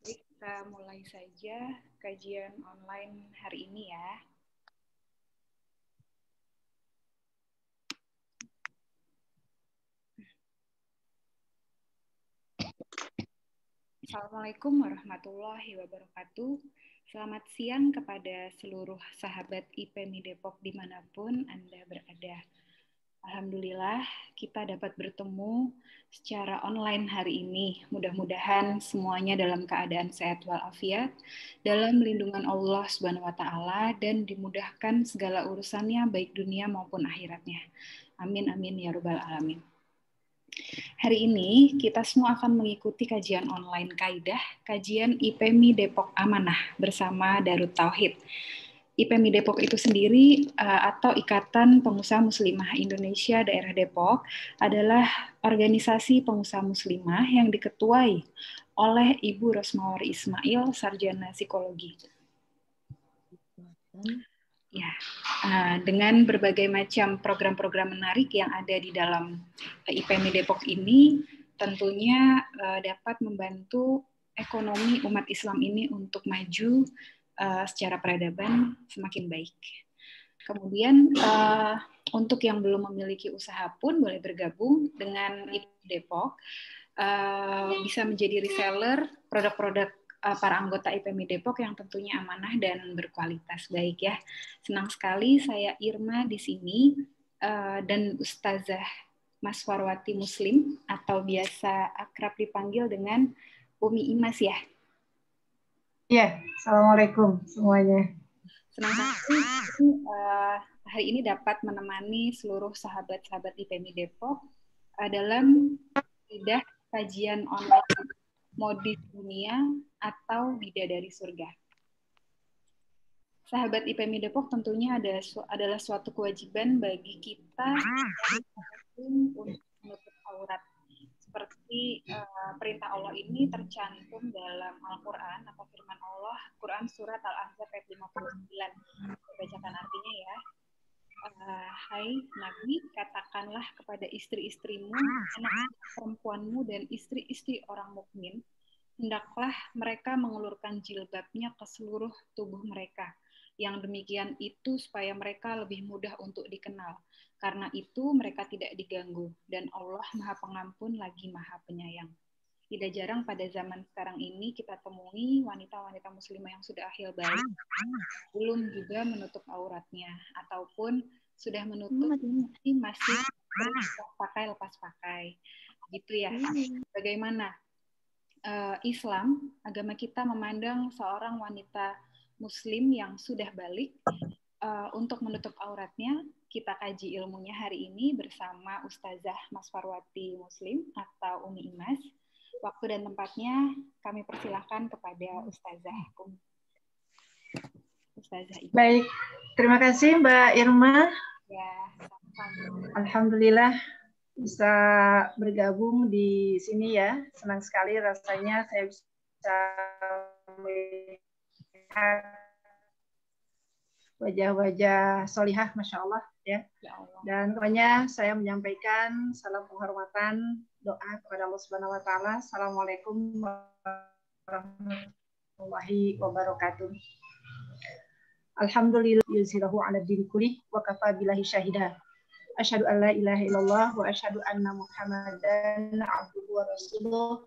Kita mulai saja kajian online hari ini ya. Assalamualaikum warahmatullahi wabarakatuh. Selamat siang kepada seluruh sahabat IPMI Depok dimanapun Anda berada. Alhamdulillah kita dapat bertemu secara online hari ini. Mudah-mudahan semuanya dalam keadaan sehat walafiat, dalam lindungan Allah Subhanahu wa taala dan dimudahkan segala urusannya baik dunia maupun akhiratnya. Amin amin ya rabbal alamin. Hari ini kita semua akan mengikuti kajian online kaidah kajian IPMI Depok Amanah bersama Darut Tauhid. IPMI Depok itu sendiri atau Ikatan Pengusaha Muslimah Indonesia Daerah Depok adalah organisasi pengusaha muslimah yang diketuai oleh Ibu Rosmawari Ismail, Sarjana Psikologi. Ya, dengan berbagai macam program-program menarik yang ada di dalam IPMI Depok ini, tentunya dapat membantu ekonomi umat Islam ini untuk maju secara peradaban semakin baik. Kemudian untuk yang belum memiliki usaha pun boleh bergabung dengan IPMI Depok, bisa menjadi reseller produk-produk para anggota IPMI Depok yang tentunya amanah dan berkualitas baik ya. Senang sekali saya Irma di sini dan Ustazah Maswarwati Muslim atau biasa akrab dipanggil dengan Umi Imas ya. Ya, Assalamualaikum semuanya. Senang sekali hari ini dapat menemani seluruh sahabat-sahabat IPMI Depok dalam kaidah kajian online Modis Dunia atau Bidadari Surga. Sahabat IPMI Depok tentunya adalah suatu kewajiban bagi kita untuk menutup aurat. Seperti perintah Allah ini tercantum dalam Al-Quran atau firman Allah, Quran Surat Al-Ahzab ayat 59. Saya bacakan artinya ya. Hai Nabi, katakanlah kepada istri-istrimu, anak perempuanmu, dan istri-istri orang mukmin, hendaklah mereka mengulurkan jilbabnya ke seluruh tubuh mereka. Yang demikian itu supaya mereka lebih mudah untuk dikenal. Karena itu mereka tidak diganggu, dan Allah Maha Pengampun lagi Maha Penyayang. Tidak jarang pada zaman sekarang ini kita temui wanita-wanita muslimah yang sudah akhil balik, belum juga menutup auratnya, ataupun sudah menutup masih lepas pakai. Gitu ya. Bagaimana Islam, agama kita memandang seorang wanita Muslim yang sudah balik untuk menutup auratnya. Kita kaji ilmunya hari ini bersama Ustazah Maswarwati Muslim atau Umi Imas. Waktu dan tempatnya kami persilahkan kepada Ustazah. Ustazah Ibu. Baik, terima kasih Mbak Irma. Ya, sama-sama. Alhamdulillah bisa bergabung di sini ya. Senang sekali rasanya saya bisa melihat wajah-wajah solihah, Masya Allah ya. Dan pokoknya saya menyampaikan salam penghormatan, doa kepada Allah Subhanahu Wa Taala. Assalamualaikum warahmatullahi wabarakatuh. Alhamdulillah yuzilahu ala diri kulli wa kafa billahi syahida. Asyhadu an la ilaha illallah wa asyhadu anna Muhammadan abduhu wa rasuluh.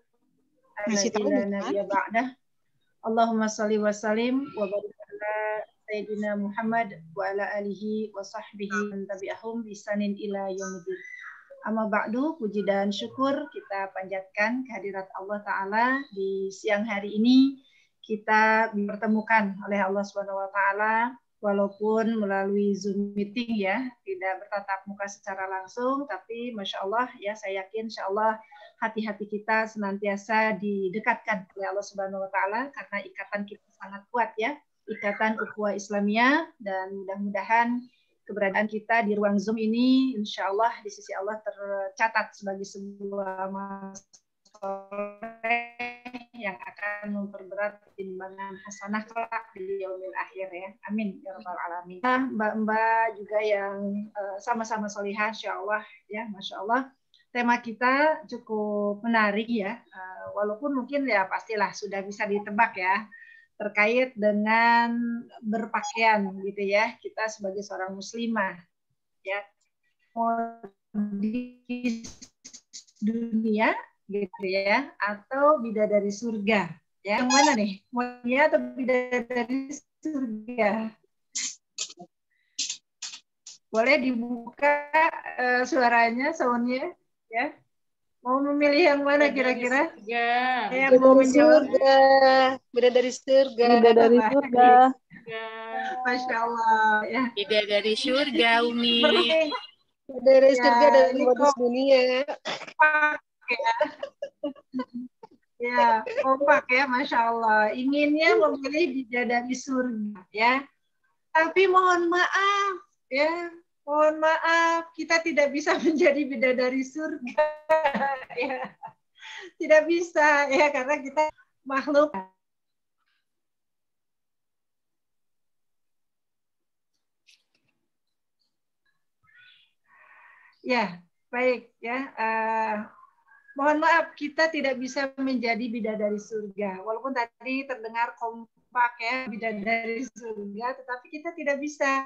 Alladzi la nabiyya ba'dah. Allahumma shalli wa sallim wa barik ala sayyidina Muhammad wa ala alihi wa sahbihi man tabi'ahum bi ihsanin ila yaumil. Amma ba'du, puji dan syukur kita panjatkan kehadirat Allah Ta'ala di siang hari ini. Kita dipertemukan oleh Allah Subhanahu Wa Ta'ala walaupun melalui Zoom meeting ya, tidak bertatap muka secara langsung, tapi Masya Allah ya, saya yakin Insya Allah hati-hati kita senantiasa didekatkan oleh Allah Subhanahu Wa Ta'ala karena ikatan kita sangat kuat ya, ikatan ukhuwah Islamiyah, dan mudah-mudahan keberadaan kita di ruang Zoom ini insya Allah di sisi Allah tercatat sebagai sebuah masalah yang akan memperberat timbangan hasanah kelak di yaumil akhir ya. Amin ya rabbal alamin. Nah, mbak-mbak juga yang sama-sama solihah insya Allah ya, Masya Allah. Tema kita cukup menarik ya, walaupun mungkin ya pastilah sudah bisa ditebak ya, terkait dengan berpakaian gitu ya, kita sebagai seorang muslimah ya, modis dunia gitu ya, atau bidadari surga ya, yang mana nih, modisnya atau bidadari surga? Boleh dibuka suaranya, soundnya ya. Mau memilih yang mana kira-kira? Yang mau menjawab? Bidadari surga. Bidadari surga. Masya Allah ya. Bidadari surga, Umi. Bidadari surga dan modis dunia. Kompak ya. Ya, kompak ya, Masya Allah. Inginnya memilih bidadari surga ya. Tapi mohon maaf ya. Mohon maaf, kita tidak bisa menjadi bidadari surga, ya. Tidak bisa, ya, karena kita makhluk. Ya, baik, ya. Mohon maaf, kita tidak bisa menjadi bidadari surga. Walaupun tadi terdengar kompak ya, bidadari surga, tetapi kita tidak bisa.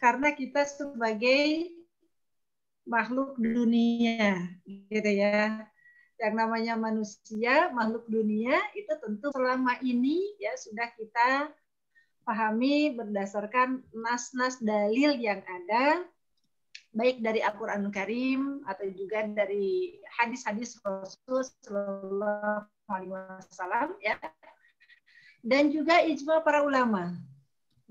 Karena kita sebagai makhluk dunia, gitu ya. Yang namanya manusia, makhluk dunia, itu tentu selama ini ya sudah kita pahami berdasarkan nas-nas dalil yang ada, baik dari Al-Quran Karim atau juga dari hadis-hadis Rasul Sallallahu Alaihi Wasallam, ya. Dan juga ijma para ulama,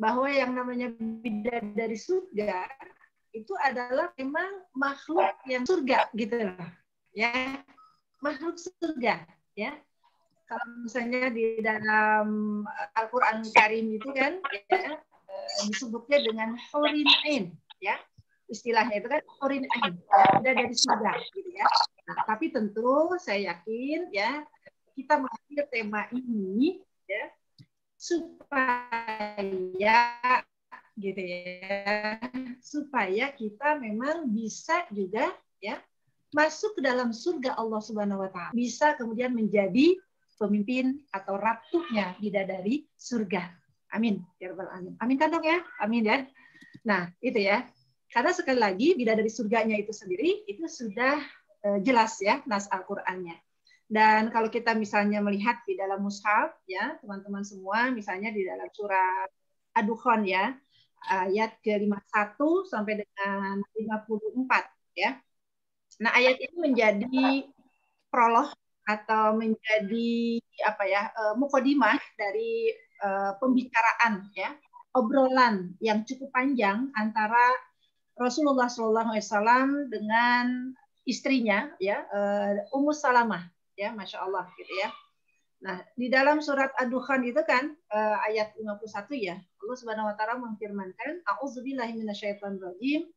bahwa yang namanya bidadari surga itu adalah memang makhluk yang surga gitu loh ya, makhluk surga ya. Kalau misalnya di dalam Al-Quran Karim itu kan ya, disebutnya dengan hurin ain ya, istilahnya itu kan hurin ain ya, bidadari surga gitu ya. Nah, tapi tentu saya yakin ya kita mengambil tema ini ya supaya gitu ya, supaya kita memang bisa juga ya masuk ke dalam surga Allah Subhanahu Wa Taala, bisa kemudian menjadi pemimpin atau ratunya bidadari surga. Amin ya rabbal alamin. Amin kan dong ya, amin ya. Nah itu ya, karena sekali lagi bidadari surganya itu sendiri itu sudah jelas ya nas Al-Qur'annya. Dan kalau kita misalnya melihat di dalam mushaf ya teman-teman semua, misalnya di dalam surat Ad-Dukhan ya, ayat ke-51 sampai dengan 54 ya. Nah, ayat ini menjadi prolog atau menjadi apa ya, mukodimah dari pembicaraan ya, obrolan yang cukup panjang antara Rasulullah SAW dengan istrinya ya, Ummu Salamah. Ya, Masya Allah gitu ya. Nah, di dalam surat Ad-Dukhan itu kan ayat 51 ya, Allah Subhanahu Wa Taala memfirmankan, A'udzubillahi minasyaitonirrajim,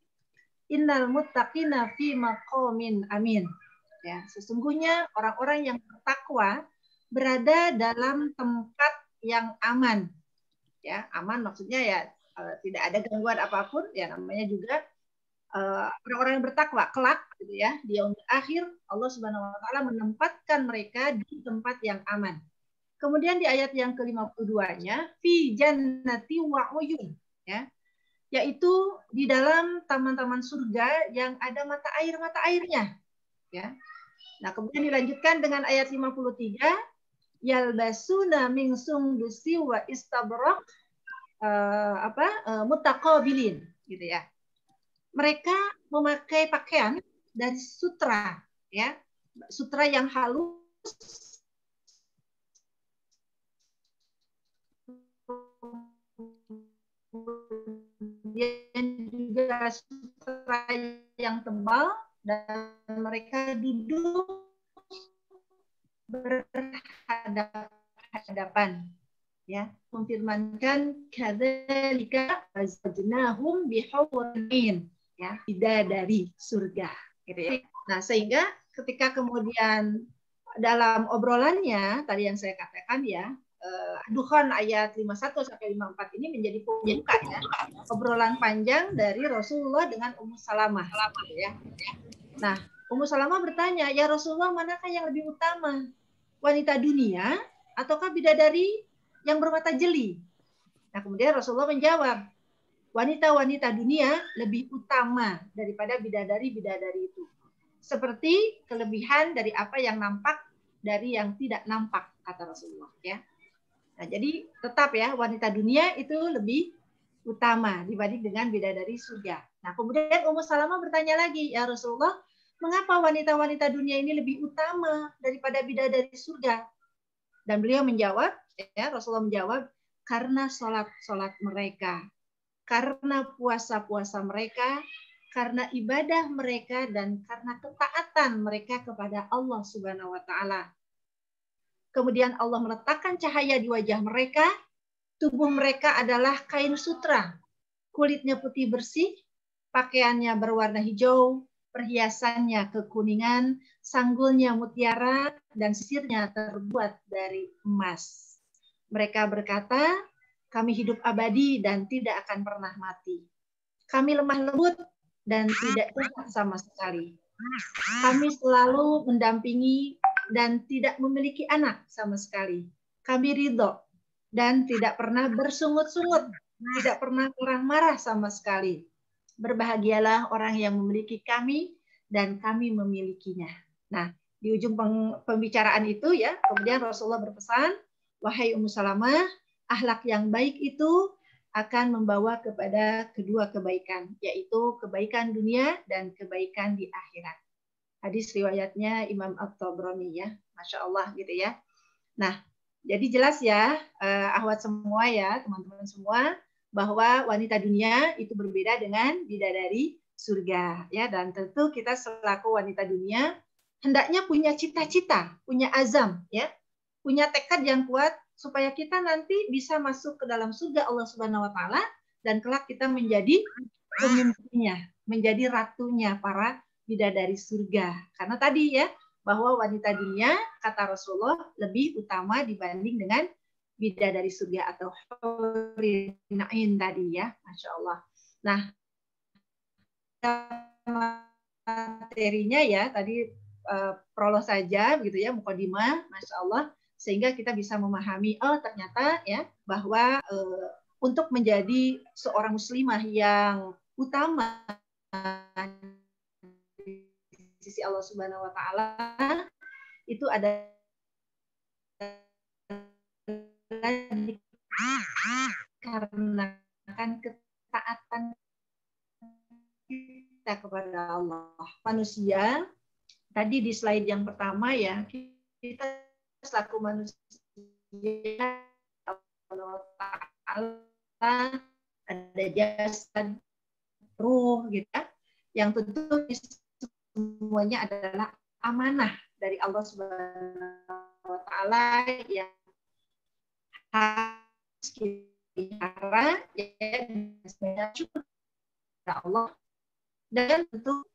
innal muttaqina fi maqamin amin. Ya, sesungguhnya orang-orang yang bertakwa berada dalam tempat yang aman. Ya, aman maksudnya ya tidak ada gangguan apapun, ya namanya juga orang-orang yang bertakwa kelak gitu ya, di yaumil akhir Allah Subhanahu Wa Taala menempatkan mereka di tempat yang aman. Kemudian di ayat yang ke-52-nya fi jannati wa uyun ya. yaitu di dalam taman-taman surga yang ada mata airnya, ya. Nah, kemudian dilanjutkan dengan ayat 53, yalbasuna min sundusi wa istabrak mutaqabilin, gitu ya. Mereka memakai pakaian dari sutra, ya, sutra yang halus, kemudian juga sutra yang tebal, dan mereka duduk berhadapan, ya, memfirmankan kadzalika wazadnahum bihaurin, ya, bidadari surga, gitu ya. Nah, sehingga ketika kemudian dalam obrolannya tadi yang saya katakan, ya, Duhan ayat 51 sampai 54 ini menjadi pembuka, ya, obrolan panjang dari Rasulullah dengan Ummu Salamah, gitu ya. Nah, Ummu Salamah bertanya, ya Rasulullah, manakah yang lebih utama? Wanita dunia ataukah bidadari yang bermata jeli? Nah, kemudian Rasulullah menjawab, wanita-wanita dunia lebih utama daripada bidadari-bidadari itu. Seperti kelebihan dari apa yang nampak dari yang tidak nampak, kata Rasulullah, ya. Nah, jadi tetap, ya, wanita dunia itu lebih utama dibanding dengan bidadari surga. Nah, kemudian Ummu Salamah bertanya lagi, ya Rasulullah, mengapa wanita-wanita dunia ini lebih utama daripada bidadari surga? Dan beliau menjawab, ya, Rasulullah menjawab, karena sholat-sholat mereka, karena puasa-puasa mereka, karena ibadah mereka, dan karena ketaatan mereka kepada Allah Subhanahu wa Ta'ala. Kemudian Allah meletakkan cahaya di wajah mereka, tubuh mereka adalah kain sutra, kulitnya putih bersih, pakaiannya berwarna hijau, perhiasannya kekuningan, sanggulnya mutiara, dan sisirnya terbuat dari emas. Mereka berkata, kami hidup abadi dan tidak akan pernah mati. Kami lemah lembut dan tidak jahat sama sekali. Kami selalu mendampingi dan tidak memiliki anak sama sekali. Kami ridho dan tidak pernah bersungut-sungut, tidak pernah marah-marah sama sekali. Berbahagialah orang yang memiliki kami dan kami memilikinya. Nah, di ujung pembicaraan itu, ya, kemudian Rasulullah berpesan, wahai Ummu Salamah, akhlak yang baik itu akan membawa kepada kedua kebaikan, yaitu kebaikan dunia dan kebaikan di akhirat. Hadis riwayatnya Imam At-Tabrani, ya, Masya Allah, gitu ya. Nah, jadi jelas, ya, akhwat semua, ya, teman-teman semua, bahwa wanita dunia itu berbeda dengan bidadari surga, ya, dan tentu kita selaku wanita dunia hendaknya punya cita-cita, punya azam, ya, punya tekad yang kuat supaya kita nanti bisa masuk ke dalam surga Allah Subhanahu wa Ta'ala dan kelak kita menjadi pemimpinnya, menjadi ratunya para bidadari surga. Karena tadi, ya, bahwa wanita dunia, kata Rasulullah, lebih utama dibanding dengan bidadari surga atau hurul ain tadi, ya, Masya Allah. Nah, materinya, ya, tadi prolog saja, begitu, ya, mukadimah, Masya Allah, sehingga kita bisa memahami, oh ternyata, ya, bahwa untuk menjadi seorang muslimah yang utama di sisi Allah Subhanahu wa Ta'ala itu ada karena ketaatan kita kepada Allah. Manusia, tadi di slide yang pertama, ya, kita selaku manusia Allah Ta'ala ada jasad, ruh, gitu, ya, yang tentu semuanya adalah amanah dari Allah Subhanahu wa Ta'ala yang harus kita, ya, syukur kepada Allah, dan tentu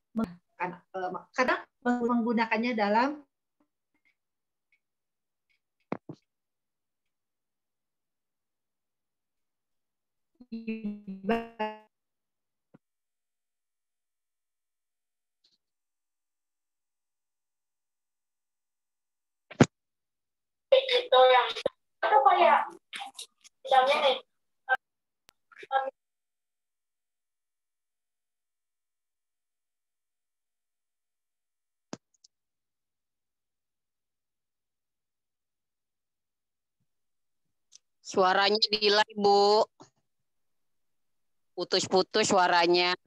karena menggunakannya dalam ibadah. Itu yang apa ya? Misalnya nih, Suaranya delay, Bu. Putus-putus suaranya.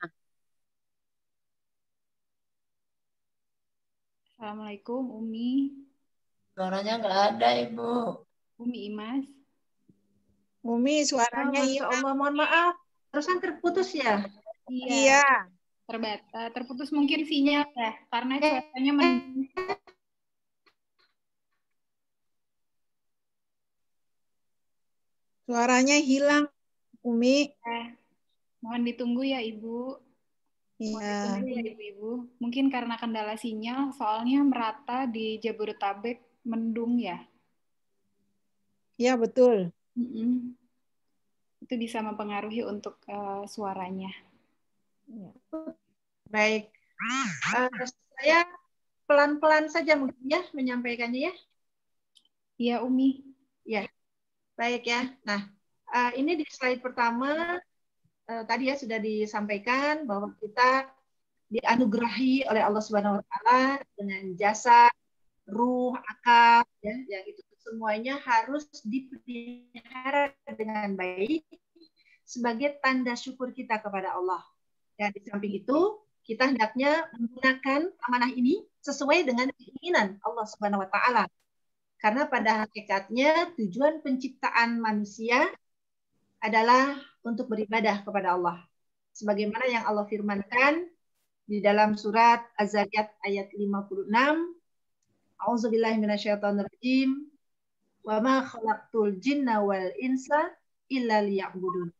Assalamualaikum, Umi. Suaranya nggak ada, Ibu. Umi Imas. Umi, Oh, suaranya Masya Allah, mohon maaf. Terusan terputus ya? Iya, Iya. terputus mungkin sinyal ya, karena cuacanya mendung. Suaranya hilang, Umi. Mohon ditunggu ya, Ibu. Mohon Iya. ditunggu ya, Ibu-ibu. Mungkin karena kendala sinyal, soalnya merata di Jabodetabek mendung ya. Iya, betul. Mm-mm. Itu bisa mempengaruhi untuk suaranya. Baik. Saya pelan-pelan saja mungkin ya menyampaikannya ya. Iya, Umi. Ya, baik ya. Nah, ini di slide pertama tadi ya sudah disampaikan bahwa kita dianugerahi oleh Allah Subhanahu wa taala dengan jasa, ruh, akal ya, yang itu semuanya harus dipelihara dengan baik sebagai tanda syukur kita kepada Allah. Dan di samping itu, kita hendaknya menggunakan amanah ini sesuai dengan keinginan Allah Subhanahu wa taala. Karena pada hakikatnya tujuan penciptaan manusia adalah untuk beribadah kepada Allah. Sebagaimana yang Allah firmankan di dalam surat Az-Zariyat ayat 56, A'udzubillahi minasyaitonirrajim. Wa ma khalaqtul jinna wal insa illa liya'budun.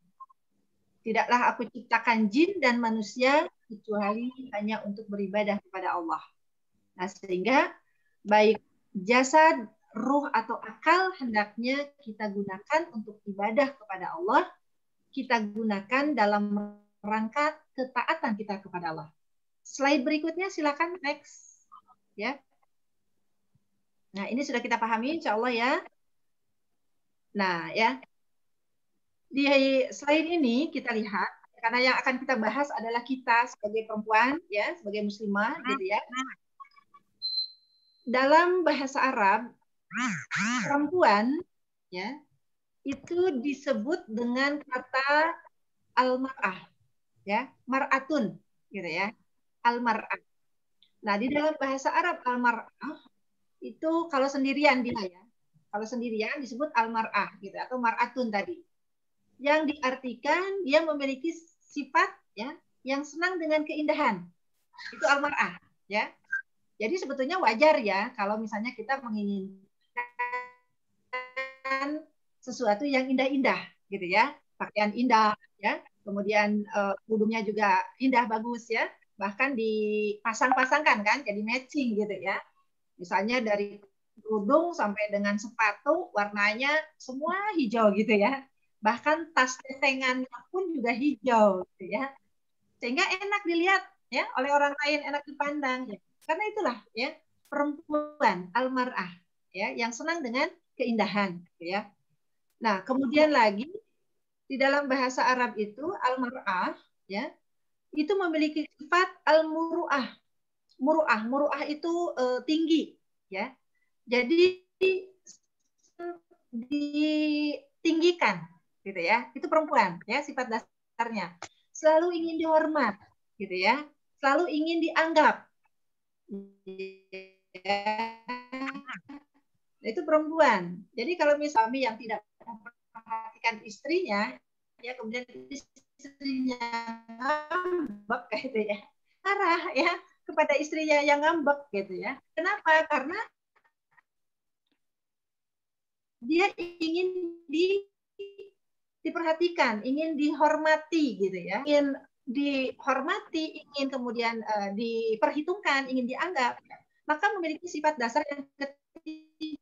Tidaklah aku ciptakan jin dan manusia kecuali hanya untuk beribadah kepada Allah. Nah, sehingga baik jasad, ruh atau akal hendaknya kita gunakan untuk ibadah kepada Allah. Kita gunakan dalam rangka ketaatan kita kepada Allah. Slide berikutnya silakan next. Ya. Nah, ini sudah kita pahami insya Allah ya. Nah, ya. Di slide ini kita lihat, karena yang akan kita bahas adalah kita sebagai perempuan, ya, sebagai muslimah, gitu ya. Dalam bahasa Arab, perempuan, ya, itu disebut dengan kata al-mar'ah, ya, mar'atun, gitu ya, al-mar'ah. Nah, di dalam bahasa Arab al-mar'ah itu kalau sendirian dia ya, kalau sendirian disebut al-mar'ah, gitu, atau mar'atun tadi. Yang diartikan dia memiliki sifat ya yang senang dengan keindahan. Itu al-mar'ah ya. Jadi sebetulnya wajar ya kalau misalnya kita menginginkan sesuatu yang indah-indah gitu ya. Pakaian indah ya. Kemudian kerudungnya juga indah bagus ya. Bahkan dipasang-pasangkan kan jadi matching gitu ya. Misalnya dari kerudung sampai dengan sepatu warnanya semua hijau gitu ya. Bahkan tas tetengannya pun juga hijau gitu ya. Sehingga enak dilihat ya oleh orang lain, enak dipandang ya. Karena itulah ya perempuan al-mar'ah ya yang senang dengan keindahan gitu ya. Nah, kemudian lagi di dalam bahasa Arab itu al-mar'ah ya itu memiliki sifat al-muru'ah. Muru'ah itu tinggi ya. Jadi ditinggikan gitu ya. Itu perempuan ya, sifat dasarnya. Selalu ingin dihormat gitu ya. Selalu ingin dianggap. Ya. Nah, itu perempuan. Jadi kalau misalnya suami yang tidak memperhatikan istrinya, ya kemudian istrinya ngambek gitu ya. Marah ya kepada istrinya yang ngambek gitu ya. Kenapa? Karena dia ingin diperhatikan, ingin dihormati gitu ya, ingin dihormati, ingin kemudian diperhitungkan, ingin dianggap, maka memiliki sifat dasar yang ketiga,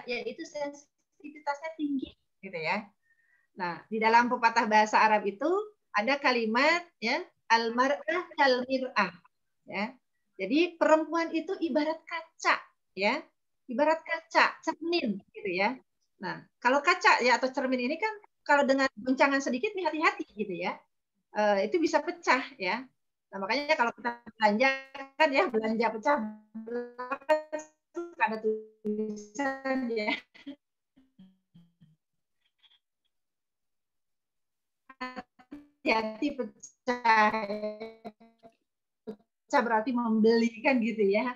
yaitu sensitivitasnya tinggi gitu ya. Nah, di dalam pepatah bahasa Arab itu ada kalimat ya al-mar'ah kal-mir'ah ya. Jadi perempuan itu ibarat kaca ya. Ibarat kaca, cermin gitu ya. Nah, kalau kaca ya atau cermin ini kan kalau dengan goncangan sedikit hati-hati gitu ya. Itu bisa pecah ya. Nah, makanya kalau kita belanja kan ya belanja pecah ada tulisan ya. hati-hati pecah. Pecah berarti membeli kan gitu ya.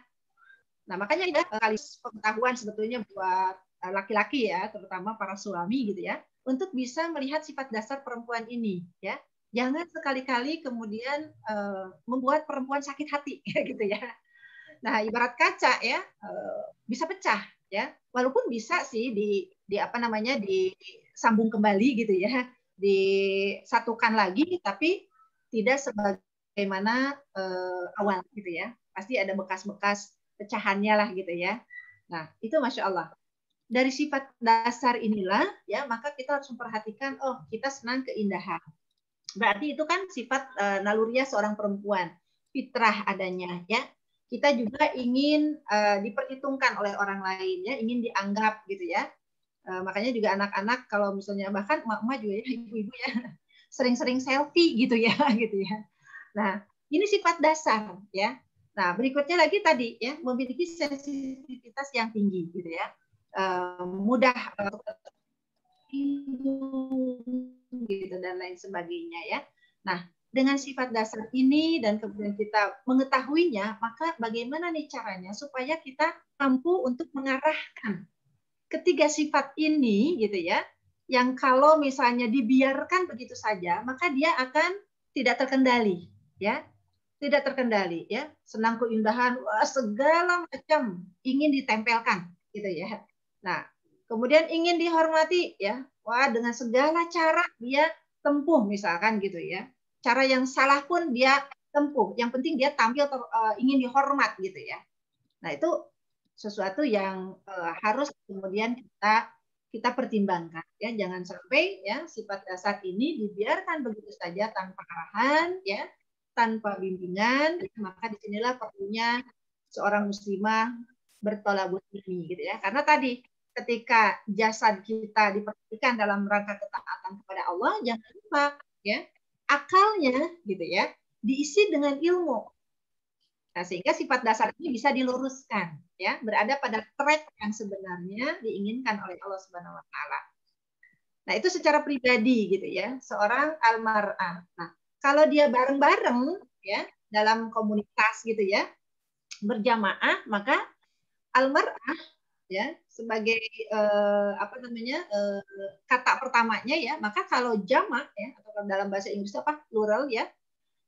Nah, makanya ini kali pengetahuan sebetulnya buat laki-laki ya, terutama para suami gitu ya, untuk bisa melihat sifat dasar perempuan ini ya. Jangan sekali-kali kemudian membuat perempuan sakit hati gitu ya. Nah, ibarat kaca ya, bisa pecah ya. Walaupun bisa sih di apa namanya disambung kembali gitu ya, disatukan lagi, tapi tidak sebagaimana awal gitu ya. Pasti ada bekas-bekas pecahannya lah gitu ya. Nah, itu Masya Allah. Dari sifat dasar inilah ya, maka kita harus memperhatikan, oh kita senang keindahan. Berarti itu kan sifat naluriah seorang perempuan, fitrah adanya ya. Kita juga ingin diperhitungkan oleh orang lain ya, ingin dianggap gitu ya. Makanya juga anak-anak kalau misalnya bahkan emak-emak juga ya, ibu-ibu ya, sering-sering selfie gitu ya, gitu ya. Nah, ini sifat dasar ya. Nah, berikutnya lagi tadi ya, memiliki sensitivitas yang tinggi gitu ya. Mudah gitu dan lain sebagainya ya. Nah, dengan sifat dasar ini dan kemudian kita mengetahuinya, maka bagaimana nih caranya supaya kita mampu untuk mengarahkan ketiga sifat ini gitu ya, yang kalau misalnya dibiarkan begitu saja, maka dia akan tidak terkendali ya. Tidak terkendali ya, senang keindahan, wah, segala macam ingin ditempelkan gitu ya. Nah, kemudian ingin dihormati ya, wah dengan segala cara dia tempuh misalkan gitu ya. Cara yang salah pun dia tempuh, yang penting dia tampil ingin dihormat gitu ya. Nah, itu sesuatu yang harus kemudian kita pertimbangkan ya, jangan sampai ya sifat dasar ini dibiarkan begitu saja tanpa arahan ya, tanpa bimbingan, maka disinilah perlunya seorang muslimah bertolabut ilmi gitu ya. Karena tadi ketika jasad kita diperhatikan dalam rangka ketaatan kepada Allah, jangan lupa ya akalnya gitu ya diisi dengan ilmu. Nah, sehingga sifat dasar ini bisa diluruskan ya, berada pada track yang sebenarnya diinginkan oleh Allah Subhanahu wa taala. Nah, itu secara pribadi gitu ya, seorang almar'ah. Nah, kalau dia bareng-bareng ya dalam komunitas gitu ya, berjamaah, maka almar'ah ya sebagai apa namanya kata pertamanya ya, maka kalau jamak ya atau dalam bahasa Inggris apa plural ya.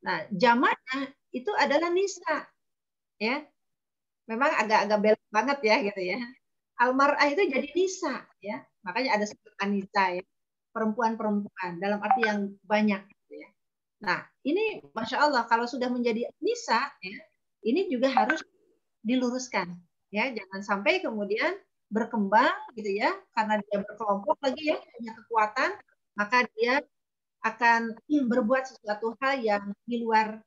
Nah, jamaknya itu adalah nisa ya. Memang agak-agak belok banget ya gitu ya. Almar'ah itu jadi nisa ya. Makanya ada sebut anisa ya. Perempuan-perempuan dalam arti yang banyak gitu ya. Nah, ini Masya Allah kalau sudah menjadi nisa ya, ini juga harus diluruskan ya. Jangan sampai kemudian berkembang gitu ya, karena dia berkelompok lagi ya, punya kekuatan, maka dia akan berbuat sesuatu hal yang di luar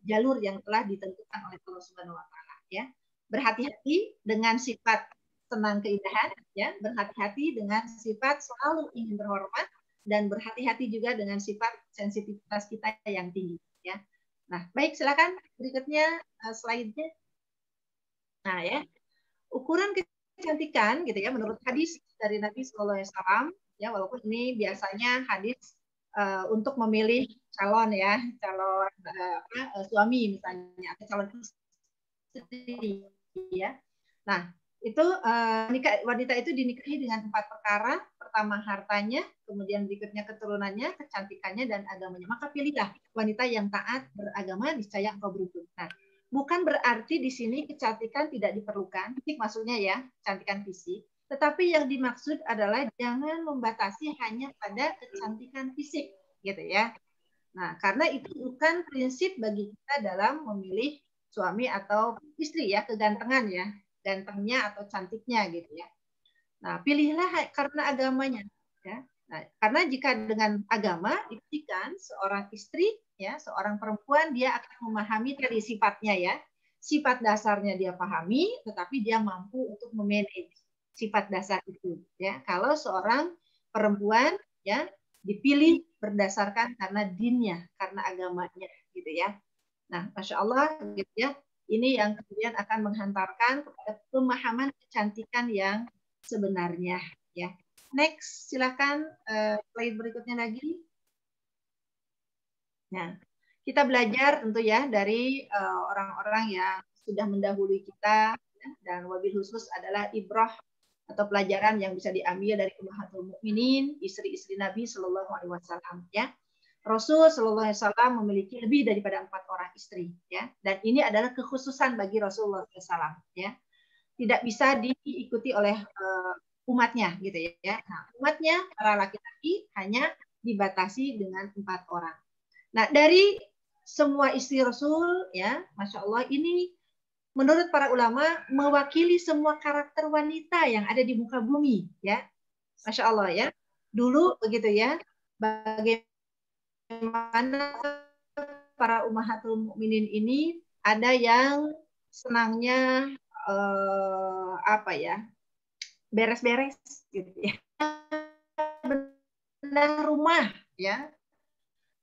jalur yang telah ditentukan oleh Allah Subhanahu wa taala ya. Berhati-hati dengan sifat senang keindahan ya, berhati-hati dengan sifat selalu ingin berhormat, dan berhati-hati juga dengan sifat sensitivitas kita yang tinggi ya. Nah, baik, silakan berikutnya slide-nya. Nah, ya. Ukuran kecantikan gitu ya menurut hadis dari Nabi Sallallahu Alaihi Wasallam ya, walaupun ini biasanya hadis untuk memilih calon ya, calon suami misalnya atau calon istri ya. Nah, itu wanita itu dinikahi dengan 4 perkara. Pertama hartanya, kemudian berikutnya keturunannya, kecantikannya, dan agamanya. Maka pilihlah wanita yang taat, beragama, niscaya engkau beruntung. Nah, bukan berarti di sini kecantikan tidak diperlukan, fisik maksudnya ya, kecantikan fisik. Tetapi yang dimaksud adalah jangan membatasi hanya pada kecantikan fisik, gitu ya. Nah, karena itu bukan prinsip bagi kita dalam memilih suami atau istri ya, kegantengan ya, gantengnya atau cantiknya gitu ya. Nah, pilihlah karena agamanya ya. Nah, karena jika dengan agama dipastikan seorang istri ya, seorang perempuan dia akan memahami tadi sifatnya ya. Sifat dasarnya dia pahami, tetapi dia mampu untuk memanage sifat dasar itu ya. Kalau seorang perempuan ya dipilih berdasarkan karena dinnya, karena agamanya gitu ya. Nah, Masya Allah gitu ya. Ini yang kemudian akan menghantarkan kepada pemahaman kecantikan yang sebenarnya ya. Next, silakan slide berikutnya lagi. Nah, kita belajar tentu ya dari orang-orang yang sudah mendahului kita, ya, dan wabil khusus adalah ibrah atau pelajaran yang bisa diambil dari Ummahatul Mukminin, istri-istri Nabi Shallallahu Alaihi Wasallam. Ya, Rasul Shallallahu Alaihi Wasallam memiliki lebih daripada 4 orang istri. Ya, dan ini adalah kekhususan bagi Rasulullah SAW. Ya, tidak bisa diikuti oleh umatnya, gitu ya. Nah, umatnya para laki-laki hanya dibatasi dengan 4 orang. Nah, dari semua istri Rasul, ya, Masya Allah, ini menurut para ulama mewakili semua karakter wanita yang ada di muka bumi, ya, Masya Allah ya. Dulu begitu ya, bagaimana para ummahatul mukminin ini ada yang senangnya apa ya, beres-beres gitu ya, benar rumah ya.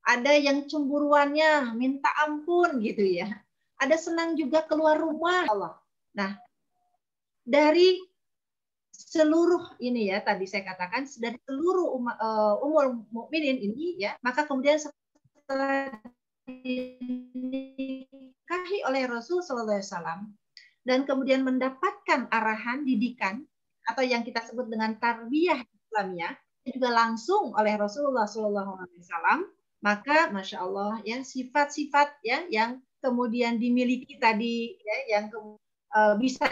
Ada yang cemburuannya minta ampun gitu ya. Ada senang juga keluar rumah Allah. Nah, dari seluruh ini ya, tadi saya katakan dari seluruh umur mukminin ini ya, maka kemudian setelah dinikahi oleh Rasul sallallahu alaihi wasallam dan kemudian mendapatkan arahan didikan atau yang kita sebut dengan tarbiyah Islamiyah juga langsung oleh Rasulullah sallallahu alaihi wasallam, maka Masya Allah ya, sifat-sifat ya yang kemudian dimiliki tadi ya, yang bisa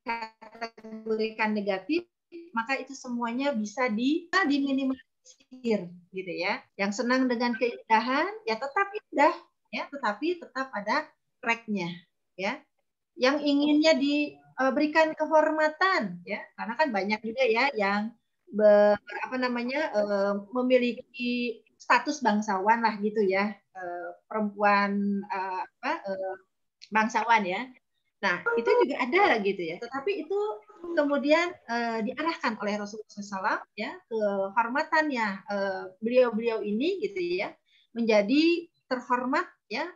dikategorikan negatif, maka itu semuanya bisa diminimalisir gitu ya. Yang senang dengan keindahan ya tetap indah ya, tetapi tetap ada tracknya ya. Yang inginnya diberikan kehormatan ya, karena kan banyak juga ya yang memiliki status bangsawan lah gitu ya, perempuan bangsawan ya. Nah, itu juga ada gitu ya. Tetapi itu kemudian diarahkan oleh Rasulullah SAW ya, kehormatannya beliau-beliau ini gitu ya, menjadi terhormat ya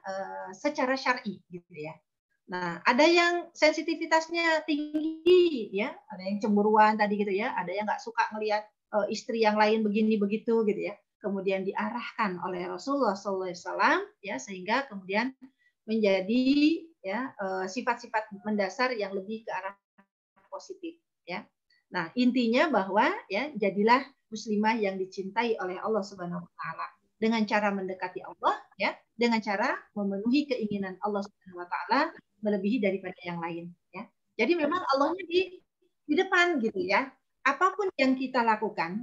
secara syar'i gitu ya. Nah, ada yang sensitivitasnya tinggi ya, ada yang cemburuan tadi gitu ya, ada yang nggak suka melihat istri yang lain begini begitu gitu ya. Kemudian diarahkan oleh Rasulullah SAW ya, sehingga kemudian menjadi ya sifat-sifat mendasar yang lebih ke arah positif ya. Nah, intinya bahwa ya jadilah muslimah yang dicintai oleh Allah Subhanahu wa taala dengan cara mendekati Allah ya, dengan cara memenuhi keinginan Allah Subhanahu wa taala melebihi daripada yang lain ya. Jadi memang Allahnya di depan gitu ya. Apapun yang kita lakukan,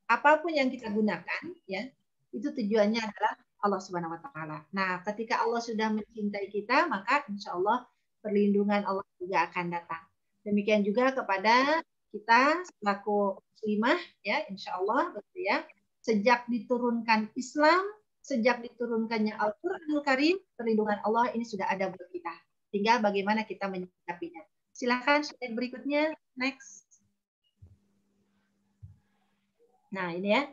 apapun yang kita gunakan ya, itu tujuannya adalah Allah Subhanahu wa taala. Nah, ketika Allah sudah mencintai kita, maka insya Allah perlindungan Allah juga akan datang. Demikian juga kepada kita selaku muslimah ya, insya Allah betul ya. Sejak diturunkan Islam, sejak diturunkannya Al-Qur'anul Karim, perlindungan Allah ini sudah ada buat kita. Tinggal bagaimana kita menyikapinya. Silakan slide berikutnya, next. Nah, ini ya.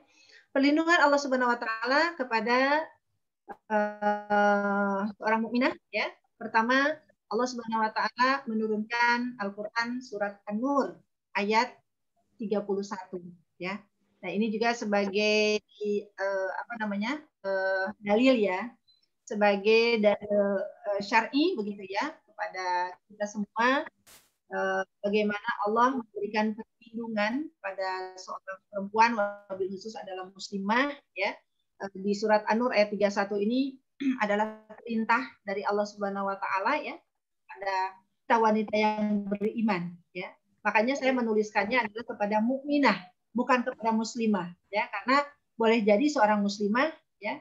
Perlindungan Allah Subhanahu wa taala kepada seorang mukminah ya. Pertama, Allah Subhanahu wa taala menurunkan Al-Qur'an surat An-Nur ayat 31 ya. Nah, ini juga sebagai dalil ya, sebagai syar'i begitu ya kepada kita semua, bagaimana Allah memberikan perlindungan pada seorang perempuan, wabil khusus adalah muslimah ya. Di surat An-Nur ayat 31 ini adalah perintah dari Allah Subhanahu wa taala ya pada wanita yang beriman ya. Makanya saya menuliskannya adalah kepada mukminah, bukan kepada muslimah ya, karena boleh jadi seorang muslimah ya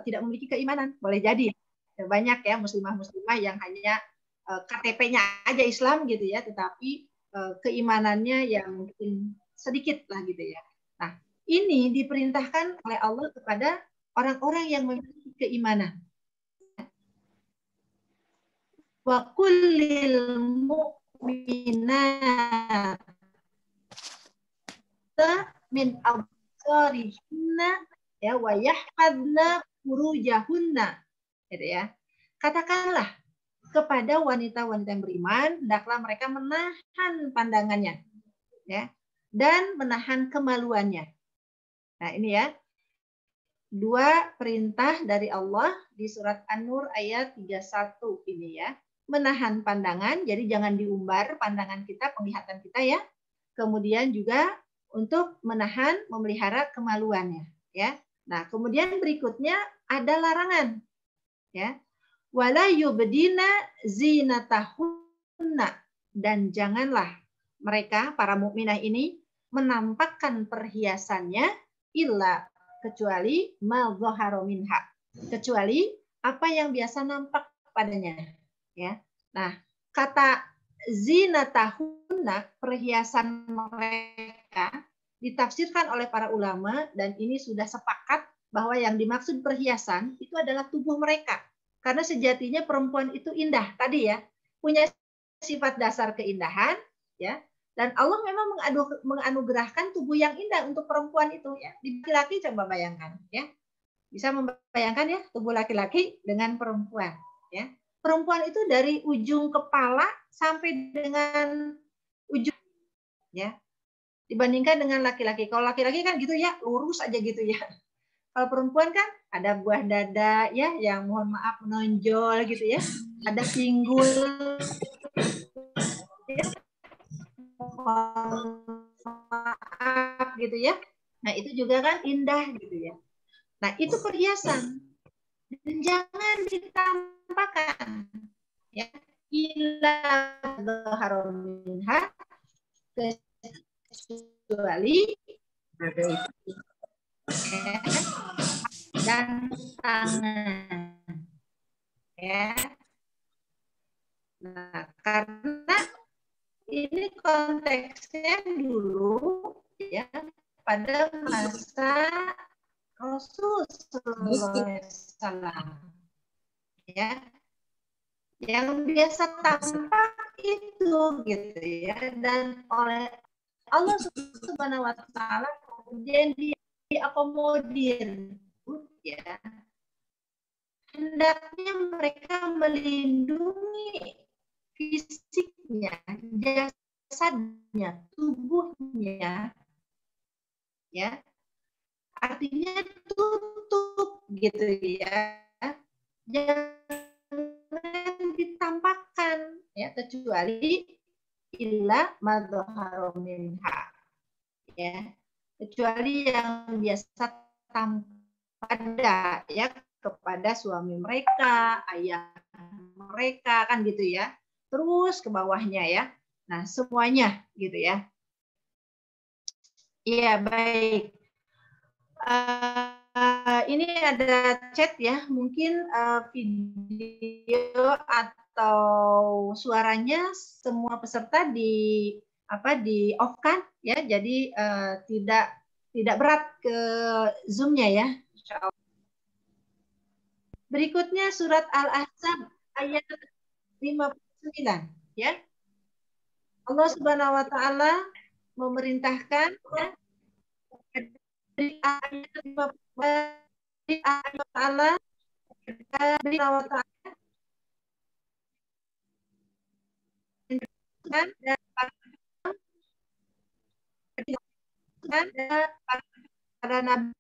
tidak memiliki keimanan, boleh jadi banyak ya muslimah-muslimah yang hanya KTP-nya aja Islam gitu ya, tetapi keimanannya yang mungkin sedikit lah gitu ya. Nah, ini diperintahkan oleh Allah kepada orang-orang yang memiliki keimanan. Wa kullil mu'minat min absarihinna ya wa yahfadna furujahunna gitu ya. Katakanlah kepada wanita-wanita yang beriman, hendaklah mereka menahan pandangannya ya dan menahan kemaluannya. Nah, ini ya. dua perintah dari Allah di surat An-Nur ayat 31 ini ya. Menahan pandangan, jadi jangan diumbar pandangan kita, penglihatan kita ya. Kemudian juga untuk menahan, memelihara kemaluannya ya. Nah, kemudian berikutnya ada larangan ya. Wala yubdina zinatahunna, dan janganlah mereka para mukminah ini menampakkan perhiasannya illa, kecuali ma dhahara minha, kecuali apa yang biasa nampak padanya ya. Nah, kata zinatahunna, perhiasan mereka, ditafsirkan oleh para ulama, dan ini sudah sepakat bahwa yang dimaksud perhiasan itu adalah tubuh mereka. Karena sejatinya perempuan itu indah tadi ya, punya sifat dasar keindahan ya. Dan Allah memang menganugerahkan tubuh yang indah untuk perempuan itu ya. Di laki-laki coba bayangkan ya. Bisa membayangkan ya tubuh laki-laki dengan perempuan ya. Perempuan itu dari ujung kepala sampai dengan ujung ya. Dibandingkan dengan laki-laki. Kalau laki-laki kan gitu ya, lurus aja gitu ya. Kalau perempuan kan ada buah dada ya, yang mohon maaf menonjol gitu ya. Ada pinggul. Ya. Maaf gitu ya. Nah, itu juga kan indah gitu ya. Nah, itu perhiasan. Dan jangan ditampakkan ya. Illa dhahara minha, kecuali dan tangan ya. Nah, karena ini konteksnya dulu ya pada masa Rasul Sallallahu Alaihi Wasallam ya, yang biasa tampak itu gitu ya, dan oleh Allah Subhanahu Wa Taala kemudian diakomodir ya. Hendaknya mereka melindungi fisiknya, jasadnya, tubuhnya ya. Artinya tutup gitu ya. Jangan ditampakkan ya, kecuali illa madhharu minha ya, kecuali yang biasa tampak ya kepada suami mereka, ayah mereka kan gitu ya, terus ke bawahnya ya. Nah, semuanya gitu ya. Iya, baik. Ini ada chat ya, mungkin video atau suaranya semua peserta di off kan ya, jadi tidak berat ke Zoom-nya ya. Berikutnya surat Al-Ahzab ayat 59 ya. Allah Subhanahu wa taala memerintahkan ya, dari ayat 50 Allah dan para nabi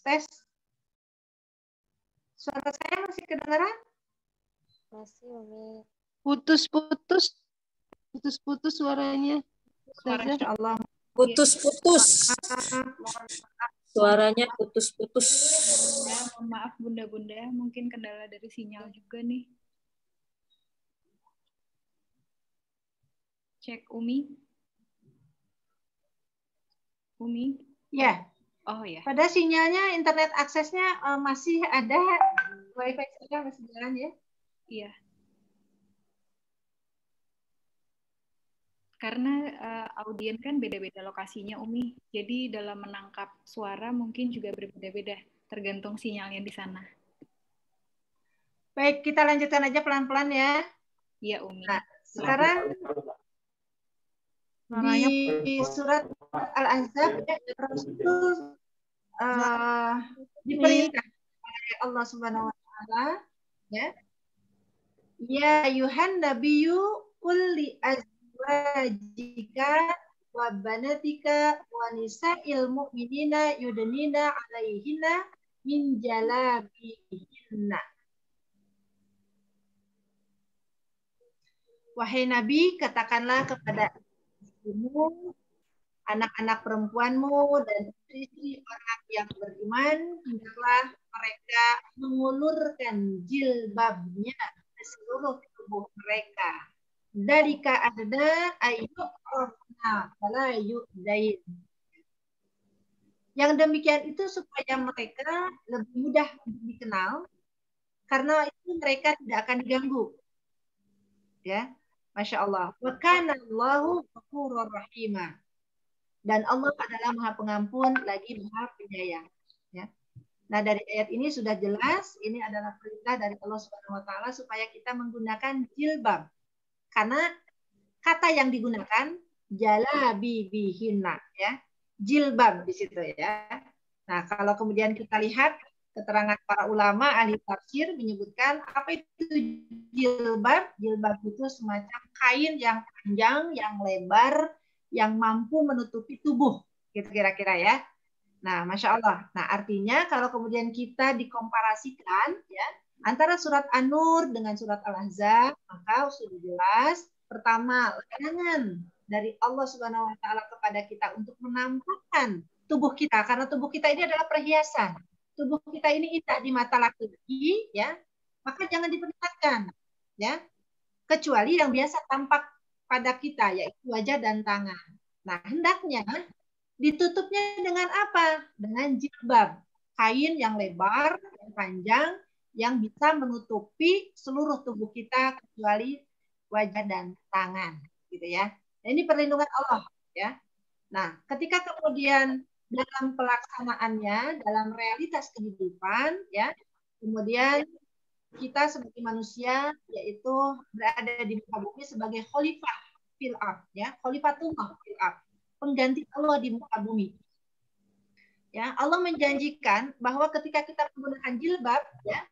tes. Suara saya masih kedengaran? Masih, Umi. Putus-putus suaranya. Masya Allah. Putus-putus. Suaranya putus-putus. Ya, mohon maaf bunda-bunda, mungkin kendala dari sinyal juga nih. Cek Umi. Umi? Ya. Oh ya. Pada sinyalnya internet aksesnya masih ada, wifi saya masih jalan ya? Iya. Karena audien kan beda-beda lokasinya, Umi. Jadi dalam menangkap suara mungkin juga berbeda-beda, tergantung sinyalnya di sana. Baik, kita lanjutkan aja pelan-pelan ya. Iya, Umi. Nah, sekarang di surat Al-Ahzab Rasul diperintah oleh Allah Subhanahu wa taala ya Ya ayuhan nabiyyu qul li azwajika wa banatika wa nisa'il mu'minina yudnina 'alaihinna min jalabihinna. Wahai Nabi, katakanlah kepada istrimu, anak-anak perempuanmu, dan istri orang yang beriman, hendaklah mereka mengulurkan jilbabnya ke seluruh tubuh mereka. Dalika adna ayyu'rafna wala yu'dain. Yang demikian itu supaya mereka lebih mudah untuk dikenal, karena itu mereka tidak akan diganggu. Ya, Masya Allah. Wa kana Allahu ghafurur rahima. Dan Allah adalah Maha Pengampun lagi Maha Penyayang. Ya. Nah, dari ayat ini sudah jelas ini adalah perintah dari Allah Subhanahu wa taala supaya kita menggunakan jilbab. Karena kata yang digunakan jalabibihinna, ya. Jilbab di situ, ya. Nah, kalau kemudian kita lihat keterangan para ulama ahli tafsir menyebutkan apa itu jilbab? Jilbab itu semacam kain yang panjang, yang lebar, yang mampu menutupi tubuh, gitu kira-kira ya. Nah, Masya Allah. Nah, artinya kalau kemudian kita dikomparasikan ya antara surat An-Nur dengan surat Al-Ahzab, maka sudah jelas pertama larangan dari Allah Subhanahu wa taala kepada kita untuk menampakkan tubuh kita, karena tubuh kita ini adalah perhiasan. Tubuh kita ini indah di mata laki-laki, ya, maka jangan diperlihatkan, ya, kecuali yang biasa tampak pada kita, yaitu wajah dan tangan. Nah, hendaknya ditutupnya dengan apa? Dengan jilbab, kain yang lebar, yang panjang, yang bisa menutupi seluruh tubuh kita kecuali wajah dan tangan, gitu ya. Nah, ini perlindungan Allah, ya. Nah, ketika kemudian dalam pelaksanaannya, dalam realitas kehidupan, ya, kemudian kita sebagai manusia yaitu berada di muka bumi sebagai khalifah fil ard, ya, khalifatullah fil ard, pengganti Allah di muka bumi. Ya, Allah menjanjikan bahwa ketika kita menggunakan jilbab, ya,